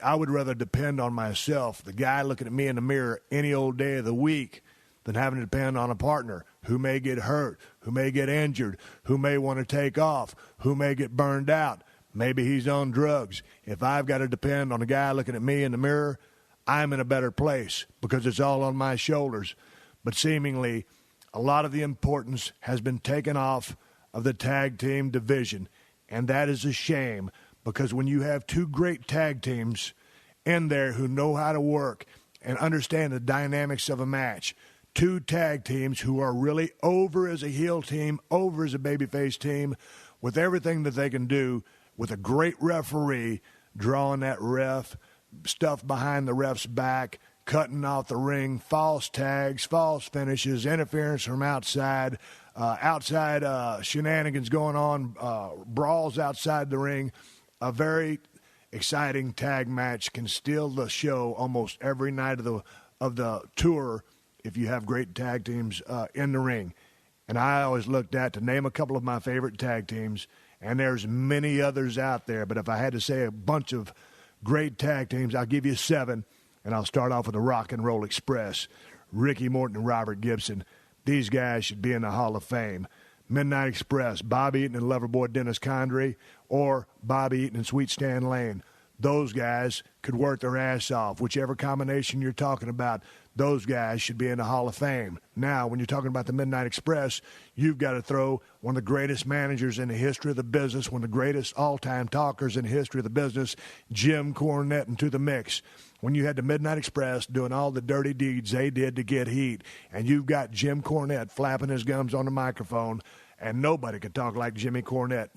I would rather depend on myself, the guy looking at me in the mirror any old day of the week, than having to depend on a partner who may get hurt, who may get injured, who may want to take off, who may get burned out. Maybe he's on drugs. If I've got to depend on a guy looking at me in the mirror, I'm in a better place because it's all on my shoulders. But seemingly, a lot of the importance has been taken off of the tag team division, and that is a shame because when you have two great tag teams in there who know how to work and understand the dynamics of a match, two tag teams who are really over as a heel team, over as a babyface team, with everything that they can do, with a great referee drawing that ref, stuff behind the ref's back, cutting off the ring, false tags, false finishes, interference from outside, shenanigans going on, brawls outside the ring. A very exciting tag match can steal the show almost every night of the tour if you have great tag teams in the ring. And I always looked at, to name a couple of my favorite tag teams, and there's many others out there, but if I had to say a bunch of great tag teams, I'll give you 7, and I'll start off with the Rock and Roll Express. Ricky Morton and Robert Gibson. These guys should be in the Hall of Fame. Midnight Express, Bob Eaton and Loverboy Dennis Condrey, or Bob Eaton and Sweet Stan Lane. Those guys could work their ass off. Whichever combination you're talking about, those guys should be in the Hall of Fame. Now, when you're talking about the Midnight Express, you've got to throw one of the greatest managers in the history of the business, one of the greatest all-time talkers in the history of the business, Jim Cornette, into the mix. When you had the Midnight Express doing all the dirty deeds they did to get heat, and you've got Jim Cornette flapping his gums on the microphone, and nobody could talk like Jimmy Cornette,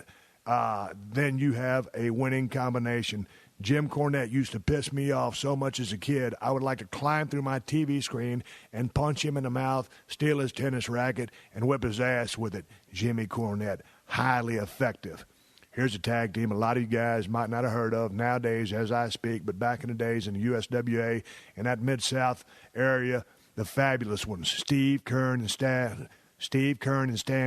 then you have a winning combination. Jim Cornette used to piss me off so much as a kid, I would like to climb through my TV screen and punch him in the mouth, steal his tennis racket, and whip his ass with it. Jimmy Cornette, highly effective. Here's a tag team a lot of you guys might not have heard of nowadays as I speak, but back in the days in the USWA and that Mid-South area, the fabulous ones, Steve Kern and Stan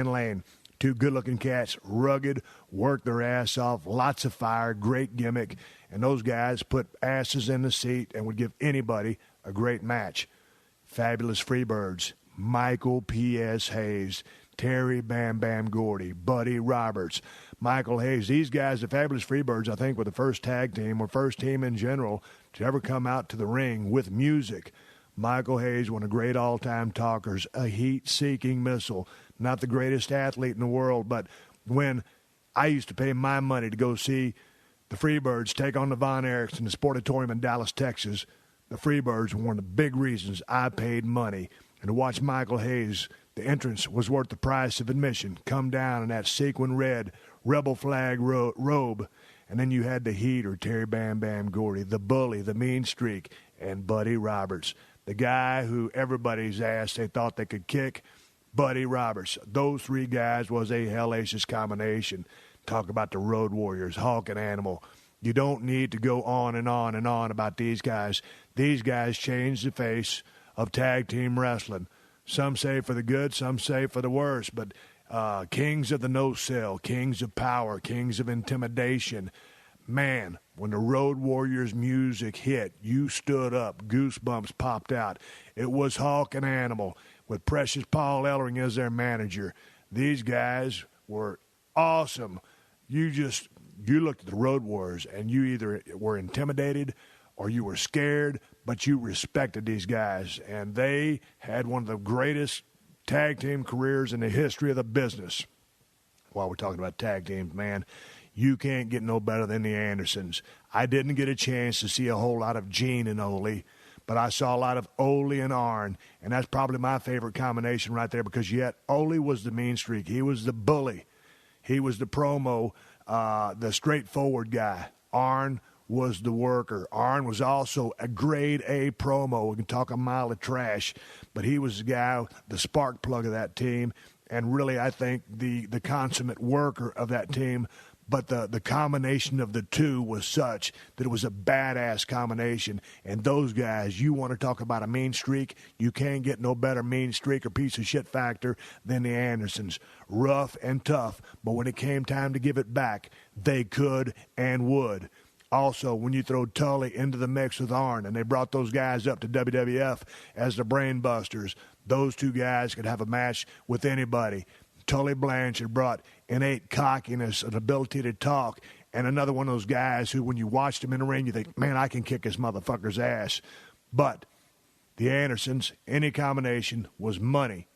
Lane. Two good-looking cats, rugged, work their ass off, lots of fire, great gimmick. And those guys put asses in the seat and would give anybody a great match. Fabulous Freebirds, Michael P.S. Hayes, Terry Bam Bam Gordy, Buddy Roberts, Michael Hayes. These guys, the Fabulous Freebirds, I think were the first tag team or first team in general to ever come out to the ring with music. Michael Hayes, one of the great all-time talkers, a heat-seeking missile, not the greatest athlete in the world, but when I used to pay my money to go see the Freebirds take on the Von Erichs in the Sportatorium in Dallas, Texas, the Freebirds were one of the big reasons I paid money. And to watch Michael Hayes, the entrance was worth the price of admission, come down in that sequin red rebel flag robe. And then you had the Heater, Terry Bam Bam Gordy, the Bully, the Mean Streak, and Buddy Roberts, the guy who everybody's ass they thought they could kick, Buddy Roberts. Those three guys was a hellacious combination. Talk about the Road Warriors, Hawk and Animal. You don't need to go on and on and on about these guys. These guys changed the face of tag team wrestling. Some say for the good, some say for the worse, but kings of the no-sell, kings of power, kings of intimidation. Man, when the Road Warriors music hit, you stood up, goosebumps popped out. It was Hawk and Animal with Precious Paul Ellering as their manager. These guys were awesome. You looked at the Road Warriors and you either were intimidated or you were scared, but you respected these guys. And they had one of the greatest tag team careers in the history of the business. While we're talking about tag teams, man, you can't get no better than the Andersons. I didn't get a chance to see a whole lot of Gene and Ole, but I saw a lot of Ole and Arn, and that's probably my favorite combination right there because yet Ole was the mean streak. He was the bully. He was the promo, the straightforward guy. Arn was the worker. Arn was also a grade A promo. We can talk a mile of trash, but he was the guy, the spark plug of that team, and really I think the consummate worker of that team. But the combination of the two was such that it was a badass combination. And those guys, you want to talk about a mean streak, you can't get no better mean streak or piece of shit factor than the Andersons. Rough and tough, but when it came time to give it back, they could and would. Also, when you throw Tully into the mix with Arn, and they brought those guys up to WWF as the Brain Busters, those two guys could have a match with anybody. Tully Blanchard brought innate cockiness, an ability to talk, and another one of those guys who, when you watched him in the ring, you think, man, I can kick this motherfucker's ass. But the Andersons, any combination, was money.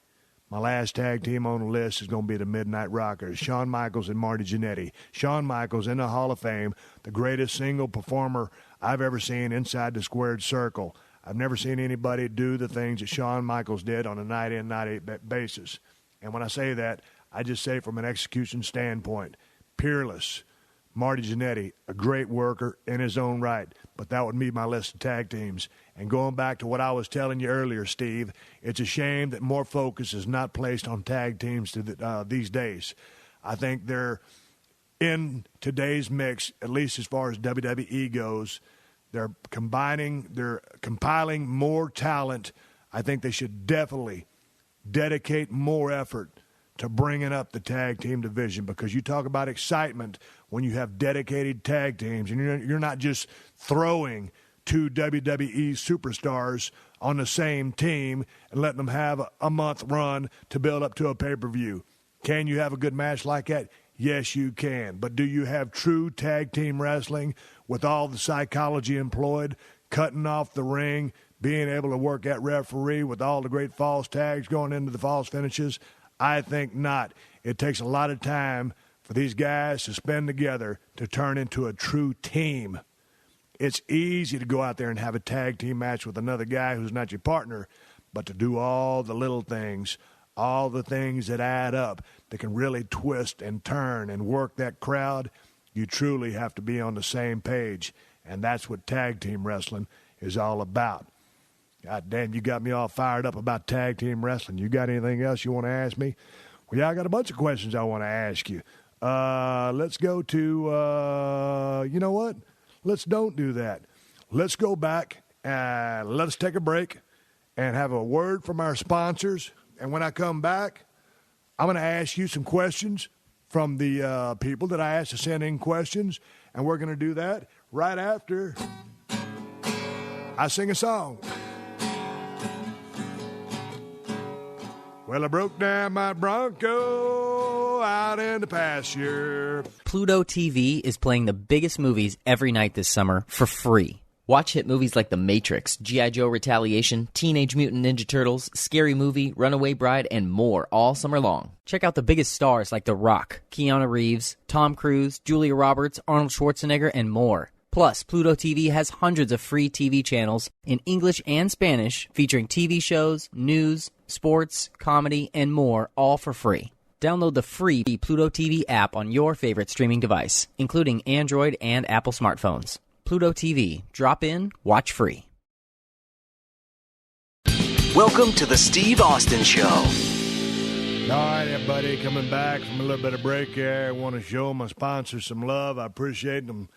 My last tag team on the list is going to be the Midnight Rockers, Shawn Michaels and Marty Jannetty. Shawn Michaels in the Hall of Fame, the greatest single performer I've ever seen inside the squared circle. I've never seen anybody do the things that Shawn Michaels did on a night-in, night-out basis. And when I say that, I just say from an execution standpoint, peerless. Marty Jannetty, a great worker in his own right, but that would be my list of tag teams. And going back to what I was telling you earlier, Steve, it's a shame that more focus is not placed on tag teams these days. I think they're in today's mix, at least as far as WWE goes. They're compiling more talent. I think they should definitely dedicate more effort to bringing up the tag team division, because you talk about excitement when you have dedicated tag teams and you're not just throwing two WWE superstars on the same team and letting them have a month run to build up to a pay-per-view. Can you have a good match like that? Yes, you can. But do you have true tag team wrestling with all the psychology employed, cutting off the ring, being able to work at referee with all the great false tags going into the false finishes? I think not. It takes a lot of time for these guys to spend together to turn into a true team. It's easy to go out there and have a tag team match with another guy who's not your partner, but to do all the little things, all the things that add up, that can really twist and turn and work that crowd, you truly have to be on the same page. And that's what tag team wrestling is all about. God damn, you got me all fired up about tag team wrestling. You got anything else you want to ask me? Well, yeah, I got a bunch of questions I want to ask you. Let's go to, you know what? Let's don't do that. Let's go back and let's take a break and have a word from our sponsors. And when I come back, I'm going to ask you some questions from the people that I asked to send in questions. And we're going to do that right after I sing a song. Well, I broke down my Bronco out in the pasture. Pluto TV is playing the biggest movies every night this summer for free. Watch hit movies like The Matrix, G.I. Joe Retaliation, Teenage Mutant Ninja Turtles, Scary Movie, Runaway Bride, and more all summer long. Check out the biggest stars like The Rock, Keanu Reeves, Tom Cruise, Julia Roberts, Arnold Schwarzenegger, and more. Plus, Pluto TV has hundreds of free TV channels in English and Spanish featuring TV shows, news, sports, comedy, and more, all for free. Download the free Pluto TV app on your favorite streaming device, including Android and Apple smartphones. Pluto TV. Drop in, watch free. Welcome to the Steve Austin Show. All right, everybody, coming back from a little bit of break here. I want to show my sponsors some love. I appreciate them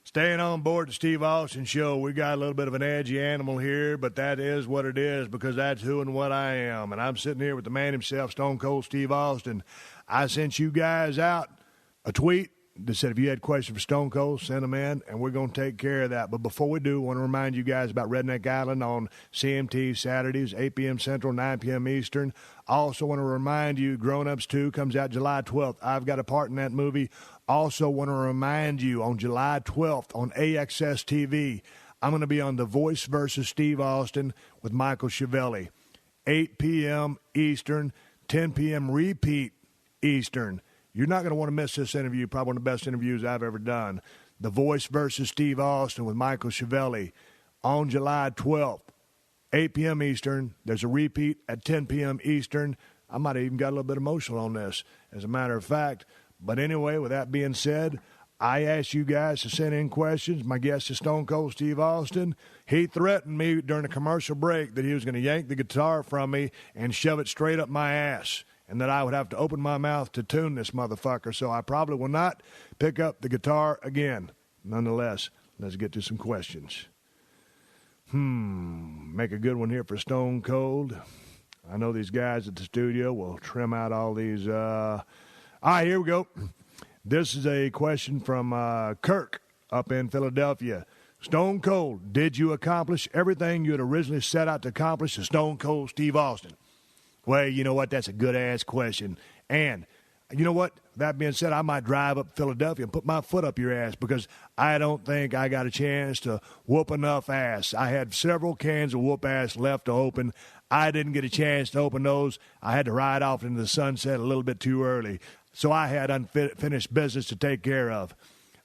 staying on board the Steve Austin Show. We got a little bit of an edgy animal here, but that is what it is because that's who and what I am. And I'm sitting here with the man himself, Stone Cold Steve Austin. I sent you guys out a tweet that said if you had questions for Stone Cold, send them in, and we're going to take care of that. But before we do, I want to remind you guys about Redneck Island on CMT Saturdays, 8 p.m. Central, 9 p.m. Eastern. I also want to remind you, Grown Ups 2 comes out July 12th. I've got a part in that movie. Also want to remind you, on July 12th on AXS TV, I'm going to be on The Voice versus Steve Austin with Michael Chiavelli. 8 p.m. Eastern, 10 p.m. repeat Eastern. You're not going to want to miss this interview, probably one of the best interviews I've ever done. The Voice versus Steve Austin with Michael Chiavelli on July 12th, 8 p.m. Eastern. There's a repeat at 10 p.m. Eastern. I might have even got a little bit emotional on this, as a matter of fact. But anyway, with that being said, I asked you guys to send in questions. My guest is Stone Cold Steve Austin. He threatened me during a commercial break that he was going to yank the guitar from me and shove it straight up my ass, and that I would have to open my mouth to tune this motherfucker. So I probably will not pick up the guitar again. Nonetheless, let's get to some questions. Make a good one here for Stone Cold. I know these guys at the studio will trim out all these. All right, here we go. This is a question from Kirk up in Philadelphia. Stone Cold, did you accomplish everything you had originally set out to accomplish as Stone Cold Steve Austin? Well, you know what? That's a good-ass question. And you know what? That being said, I might drive up Philadelphia and put my foot up your ass because I don't think I got a chance to whoop enough ass. I had several cans of whoop ass left to open. I didn't get a chance to open those. I had to ride off into the sunset a little bit too early. So I had unfinished business to take care of.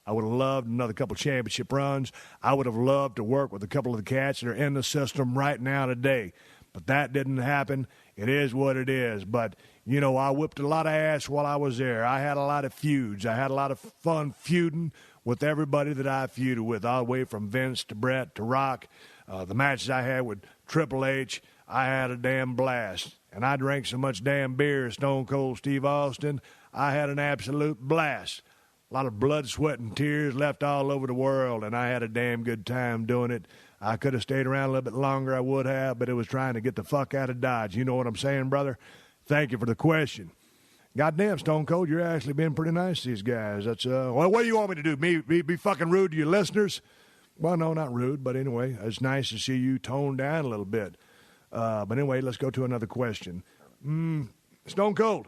I would have loved another couple championship runs. I would have loved to work with a couple of the cats that are in the system right now today. But that didn't happen. It is what it is. But, you know, I whipped a lot of ass while I was there. I had a lot of feuds. I had a lot of fun feuding with everybody that I feuded with, all the way from Vince to Brett to Rock. The matches I had with Triple H, I had a damn blast. And I drank so much damn beer, Stone Cold Steve Austin, I had an absolute blast. A lot of blood, sweat, and tears left all over the world, and I had a damn good time doing it. I could have stayed around a little bit longer, I would have, but it was trying to get the fuck out of Dodge. You know what I'm saying, brother? Thank you for the question. Goddamn, Stone Cold, you're actually being pretty nice to these guys. That's well, what do you want me to do? Be fucking rude to your listeners? Well, no, not rude, but anyway, it's nice to see you tone down a little bit. But anyway, let's go to another question. Stone Cold,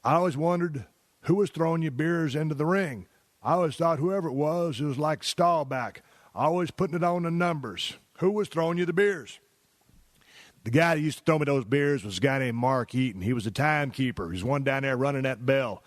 I always wondered who was throwing you beers into the ring. I always thought whoever it was like Stallback. Always putting it on the numbers. Who was throwing you the beers? The guy that used to throw me those beers was a guy named Mark Eaton. He was the timekeeper. He was one down there running that bell.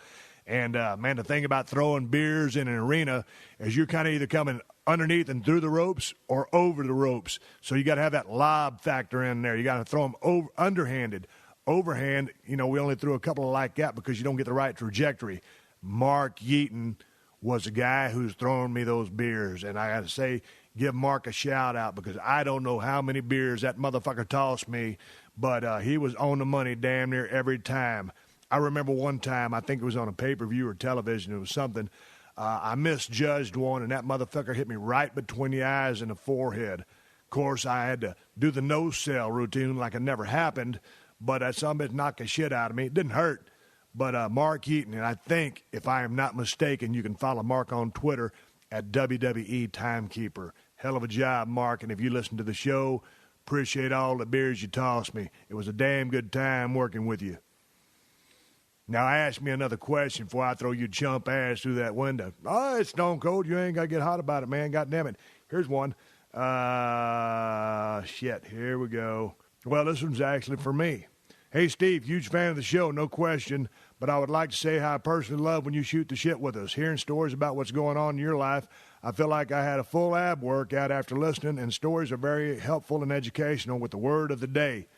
And, man, the thing about throwing beers in an arena is you're kind of either coming underneath and through the ropes or over the ropes. So you got to have that lob factor in there. You got to throw them underhanded. Overhand, you know, we only threw a couple of like that because you don't get the right trajectory. Mark Eaton was a guy who's throwing me those beers. And I got to say, give Mark a shout-out because I don't know how many beers that motherfucker tossed me, but he was on the money damn near every time. I remember one time, I think it was on a pay-per-view or television, it was something, I misjudged one, and that motherfucker hit me right between the eyes and the forehead. Of course, I had to do the no-sell routine like it never happened, but that son of a bitch knocked the shit out of me. It didn't hurt. But Mark Eaton, and I think, if I am not mistaken, you can follow Mark on Twitter at WWE Timekeeper. Hell of a job, Mark. And if you listen to the show, Appreciate all the beers you tossed me. It was a damn good time working with you. Now, ask me another question before I throw you chump ass through that window. Oh, it's Stone Cold. You ain't got to get hot about it, man. God damn it. Here's one. Shit. Here we go. Well, this one's actually for me. Hey, Steve, huge fan of the show, no question, but I would like to say how I personally love when you shoot the shit with us. Hearing stories about what's going on in your life, I feel like I had a full ab workout after listening, and stories are very helpful and educational with the word of the day.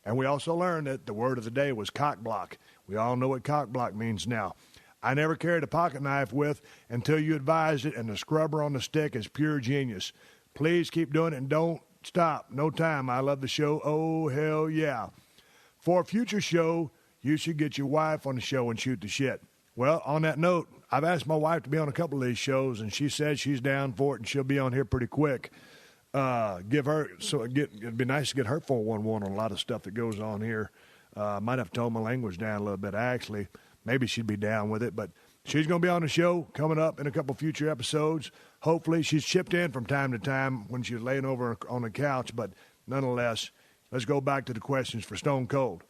And we also learned that the word of the day was cock block. We all know what cock block means now. I never carried a pocket knife with until you advised it, and the scrubber on the stick is pure genius. Please keep doing it and don't stop. No time. I love the show. Oh, hell yeah. For a future show, you should get your wife on the show and shoot the shit. Well, on that note, I've asked my wife to be on a couple of these shows, and she said she's down for it, and she'll be on here pretty quick. It'd be nice to get her 411 on a lot of stuff that goes on here. Might have to tone my language down a little bit, actually. Maybe she'd be down with it, but she's going to be on the show coming up in a couple future episodes. Hopefully, she's chipped in from time to time when she's laying over on the couch, but nonetheless, let's go back to the questions for Stone Cold.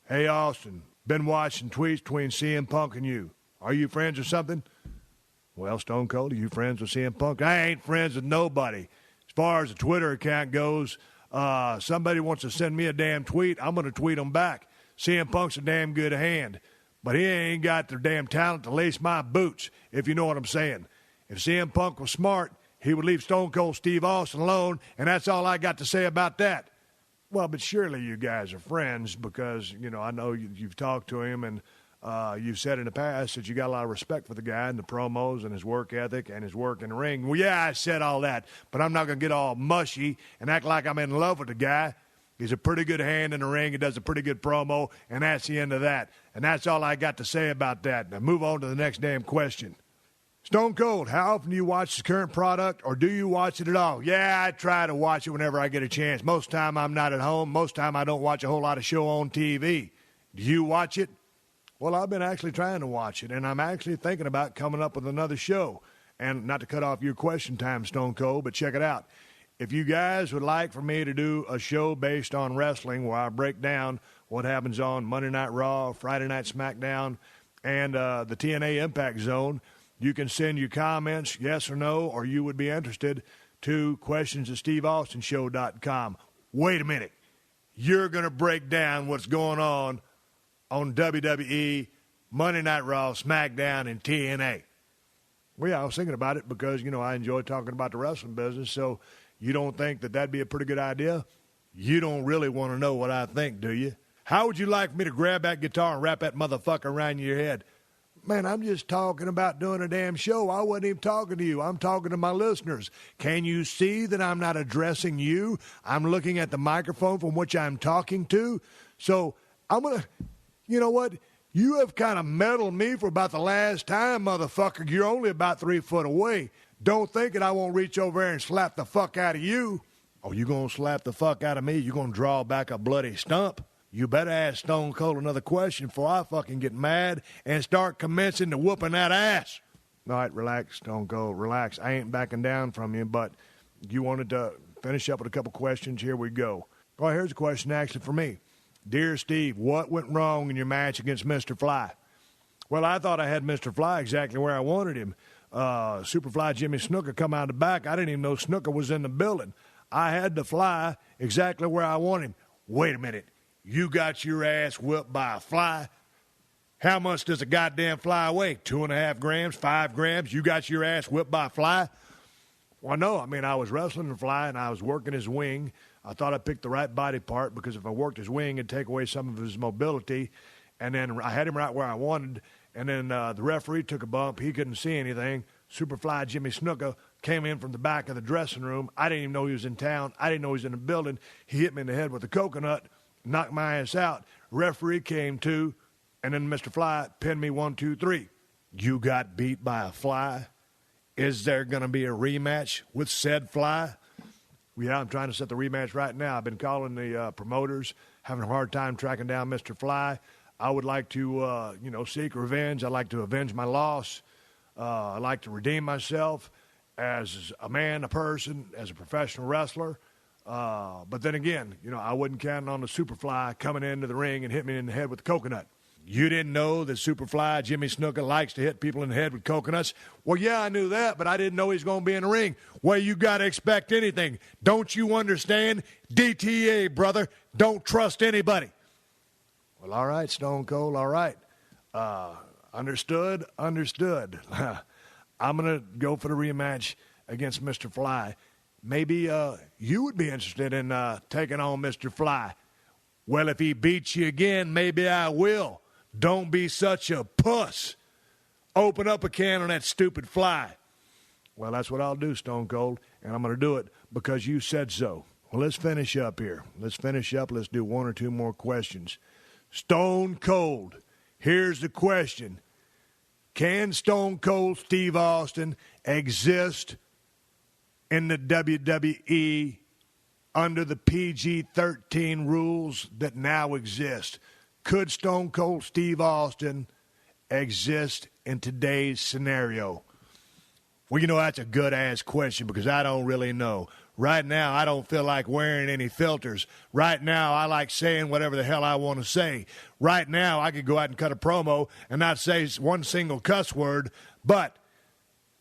Hey, Austin, been watching tweets between CM Punk and you. Are you friends or something? Well, Stone Cold, are you friends with CM Punk? I ain't friends with nobody. As far as the Twitter account goes, somebody wants to send me a damn tweet, I'm going to tweet them back. CM Punk's a damn good hand, but he ain't got the damn talent to lace my boots, if you know what I'm saying. If CM Punk was smart, he would leave Stone Cold Steve Austin alone, and that's all I got to say about that. Well, but surely you guys are friends because, you know, I know you've talked to him and you've said in the past that you got a lot of respect for the guy and the promos and his work ethic and his work in the ring. Well, yeah, I said all that, but I'm not going to get all mushy and act like I'm in love with the guy. He's a pretty good hand in the ring. He does a pretty good promo, and that's the end of that. And that's all I got to say about that. Now move on to the next damn question. Stone Cold, how often do you watch the current product, or do you watch it at all? Yeah, I try to watch it whenever I get a chance. Most time I'm not at home. Most time I don't watch a whole lot of show on TV. Do you watch it? Well, I've been actually trying to watch it, and I'm actually thinking about coming up with another show. And not to cut off your question time, Stone Cold, but check it out. If you guys would like for me to do a show based on wrestling where I break down what happens on Monday Night Raw, Friday Night SmackDown, and the TNA Impact Zone, you can send your comments, yes or no, or you would be interested, to questions@steveaustenshow.com. Wait a minute. You're going to break down what's going on WWE, Monday Night Raw, SmackDown, and TNA. Well, yeah, I was thinking about it because, you know, I enjoy talking about the wrestling business, so you don't think that that'd be a pretty good idea? You don't really want to know what I think, do you? How would you like me to grab that guitar and wrap that motherfucker around your head? Man, I'm just talking about doing a damn show. I wasn't even talking to you. I'm talking to my listeners. Can you see that I'm not addressing you? I'm looking at the microphone from which I'm talking to. So I'm going to, you know what? You have kind of meddled me for about the last time, motherfucker. You're only about 3 foot away. Don't think that I won't reach over there and slap the fuck out of you. Oh, you going to slap the fuck out of me? You going to draw back a bloody stump? You better ask Stone Cold another question before I fucking get mad and start commencing to whooping that ass. All right, relax, Stone Cold, relax. I ain't backing down from you, but you wanted to finish up with a couple questions. Here we go. Well, here's a question actually for me. Dear Steve, what went wrong in your match against Mr. Fly? Well, I thought I had Mr. Fly exactly where I wanted him. Superfly Jimmy Snuka come out of the back. I didn't even know Snuka was in the building. I had the Fly exactly where I wanted him. Wait a minute. You got your ass whipped by a fly? How much does a goddamn fly weigh? 2.5 grams, 5 grams? You got your ass whipped by a fly? Well, no. I mean, I was wrestling the fly, and I was working his wing. I thought I picked the right body part because if I worked his wing, it'd take away some of his mobility. And then I had him right where I wanted, and then the referee took a bump. He couldn't see anything. Superfly Jimmy Snuka came in from the back of the dressing room. I didn't even know he was in town. I didn't know he was in the building. He hit me in the head with a coconut, knocked my ass out. Referee came to, and then Mr. Fly pinned me 1, 2, 3. You got beat by a fly? Is there going to be a rematch with said fly? Yeah, I'm trying to set the rematch right now. I've been calling the promoters, having a hard time tracking down Mr. Fly. I would like to, seek revenge. I'd like to avenge my loss. I'd like to redeem myself as a man, a person, as a professional wrestler. But then again, I wasn't counting on the Superfly coming into the ring and hit me in the head with a coconut. You didn't know that Superfly Jimmy Snuka likes to hit people in the head with coconuts? Well, yeah, I knew that, but I didn't know he was going to be in the ring. Well, you got to expect anything. Don't you understand? DTA, brother. Don't trust anybody. Well, all right, Stone Cold, all right. Understood. I'm going to go for the rematch against Mr. Fly. Maybe you would be interested in taking on Mr. Fly. Well, if he beats you again, maybe I will. Don't be such a puss. Open up a can on that stupid Fly. Well, that's what I'll do, Stone Cold, and I'm going to do it because you said so. Well, let's finish up here. Let's do one or two more questions. Stone Cold, here's the question. Can Stone Cold Steve Austin exist in the WWE under the PG-13 rules that now exist? Could Stone Cold Steve Austin exist in today's scenario? Well, that's a good-ass question because I don't really know. Right now, I don't feel like wearing any filters. Right now, I like saying whatever the hell I want to say. Right now, I could go out and cut a promo and not say one single cuss word, but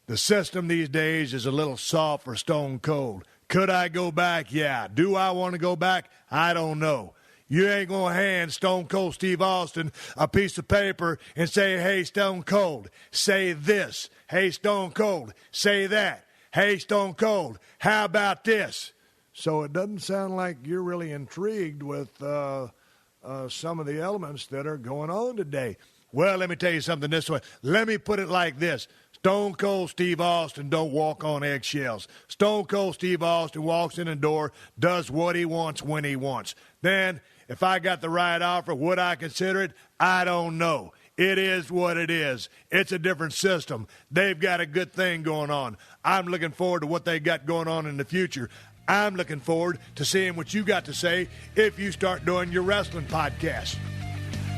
the system these days is a little soft for Stone Cold. Could I go back? Yeah. Do I want to go back? I don't know. You ain't going to hand Stone Cold Steve Austin a piece of paper and say, hey, Stone Cold, say this. Hey, Stone Cold, say that. Hey, Stone Cold, how about this? So it doesn't sound like you're really intrigued with some of the elements that are going on today. Well, let me tell you something this way. Let me put it like this. Stone Cold Steve Austin don't walk on eggshells. Stone Cold Steve Austin walks in the door, does what he wants when he wants. Then, if I got the right offer, would I consider it? I don't know. It is what it is. It's a different system. They've got a good thing going on. I'm looking forward to what they got going on in the future. I'm looking forward to seeing what you got to say if you start doing your wrestling podcast.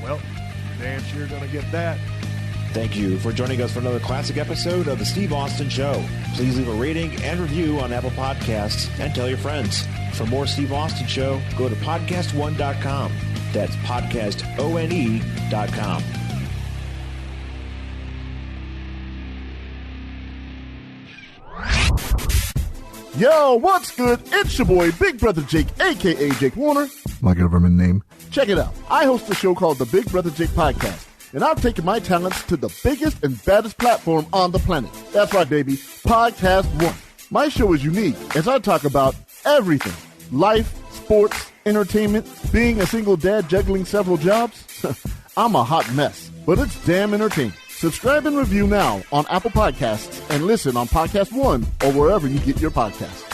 Well, damn sure going to get that. Thank you for joining us for another classic episode of The Steve Austin Show. Please leave a rating and review on Apple Podcasts and tell your friends. For more Steve Austin Show, go to PodcastOne.com. That's PodcastOne.com. Yo, what's good? It's your boy, Big Brother Jake, a.k.a. Jake Warner, my government name. Check it out. I host a show called the Big Brother Jake Podcast, and I've taken my talents to the biggest and baddest platform on the planet. That's right, baby, PodcastOne. My show is unique as I talk about everything. Life, sports, entertainment, being a single dad juggling several jobs. I'm a hot mess, but it's damn entertaining. Subscribe and review now on Apple Podcasts and listen on PodcastOne or wherever you get your podcasts.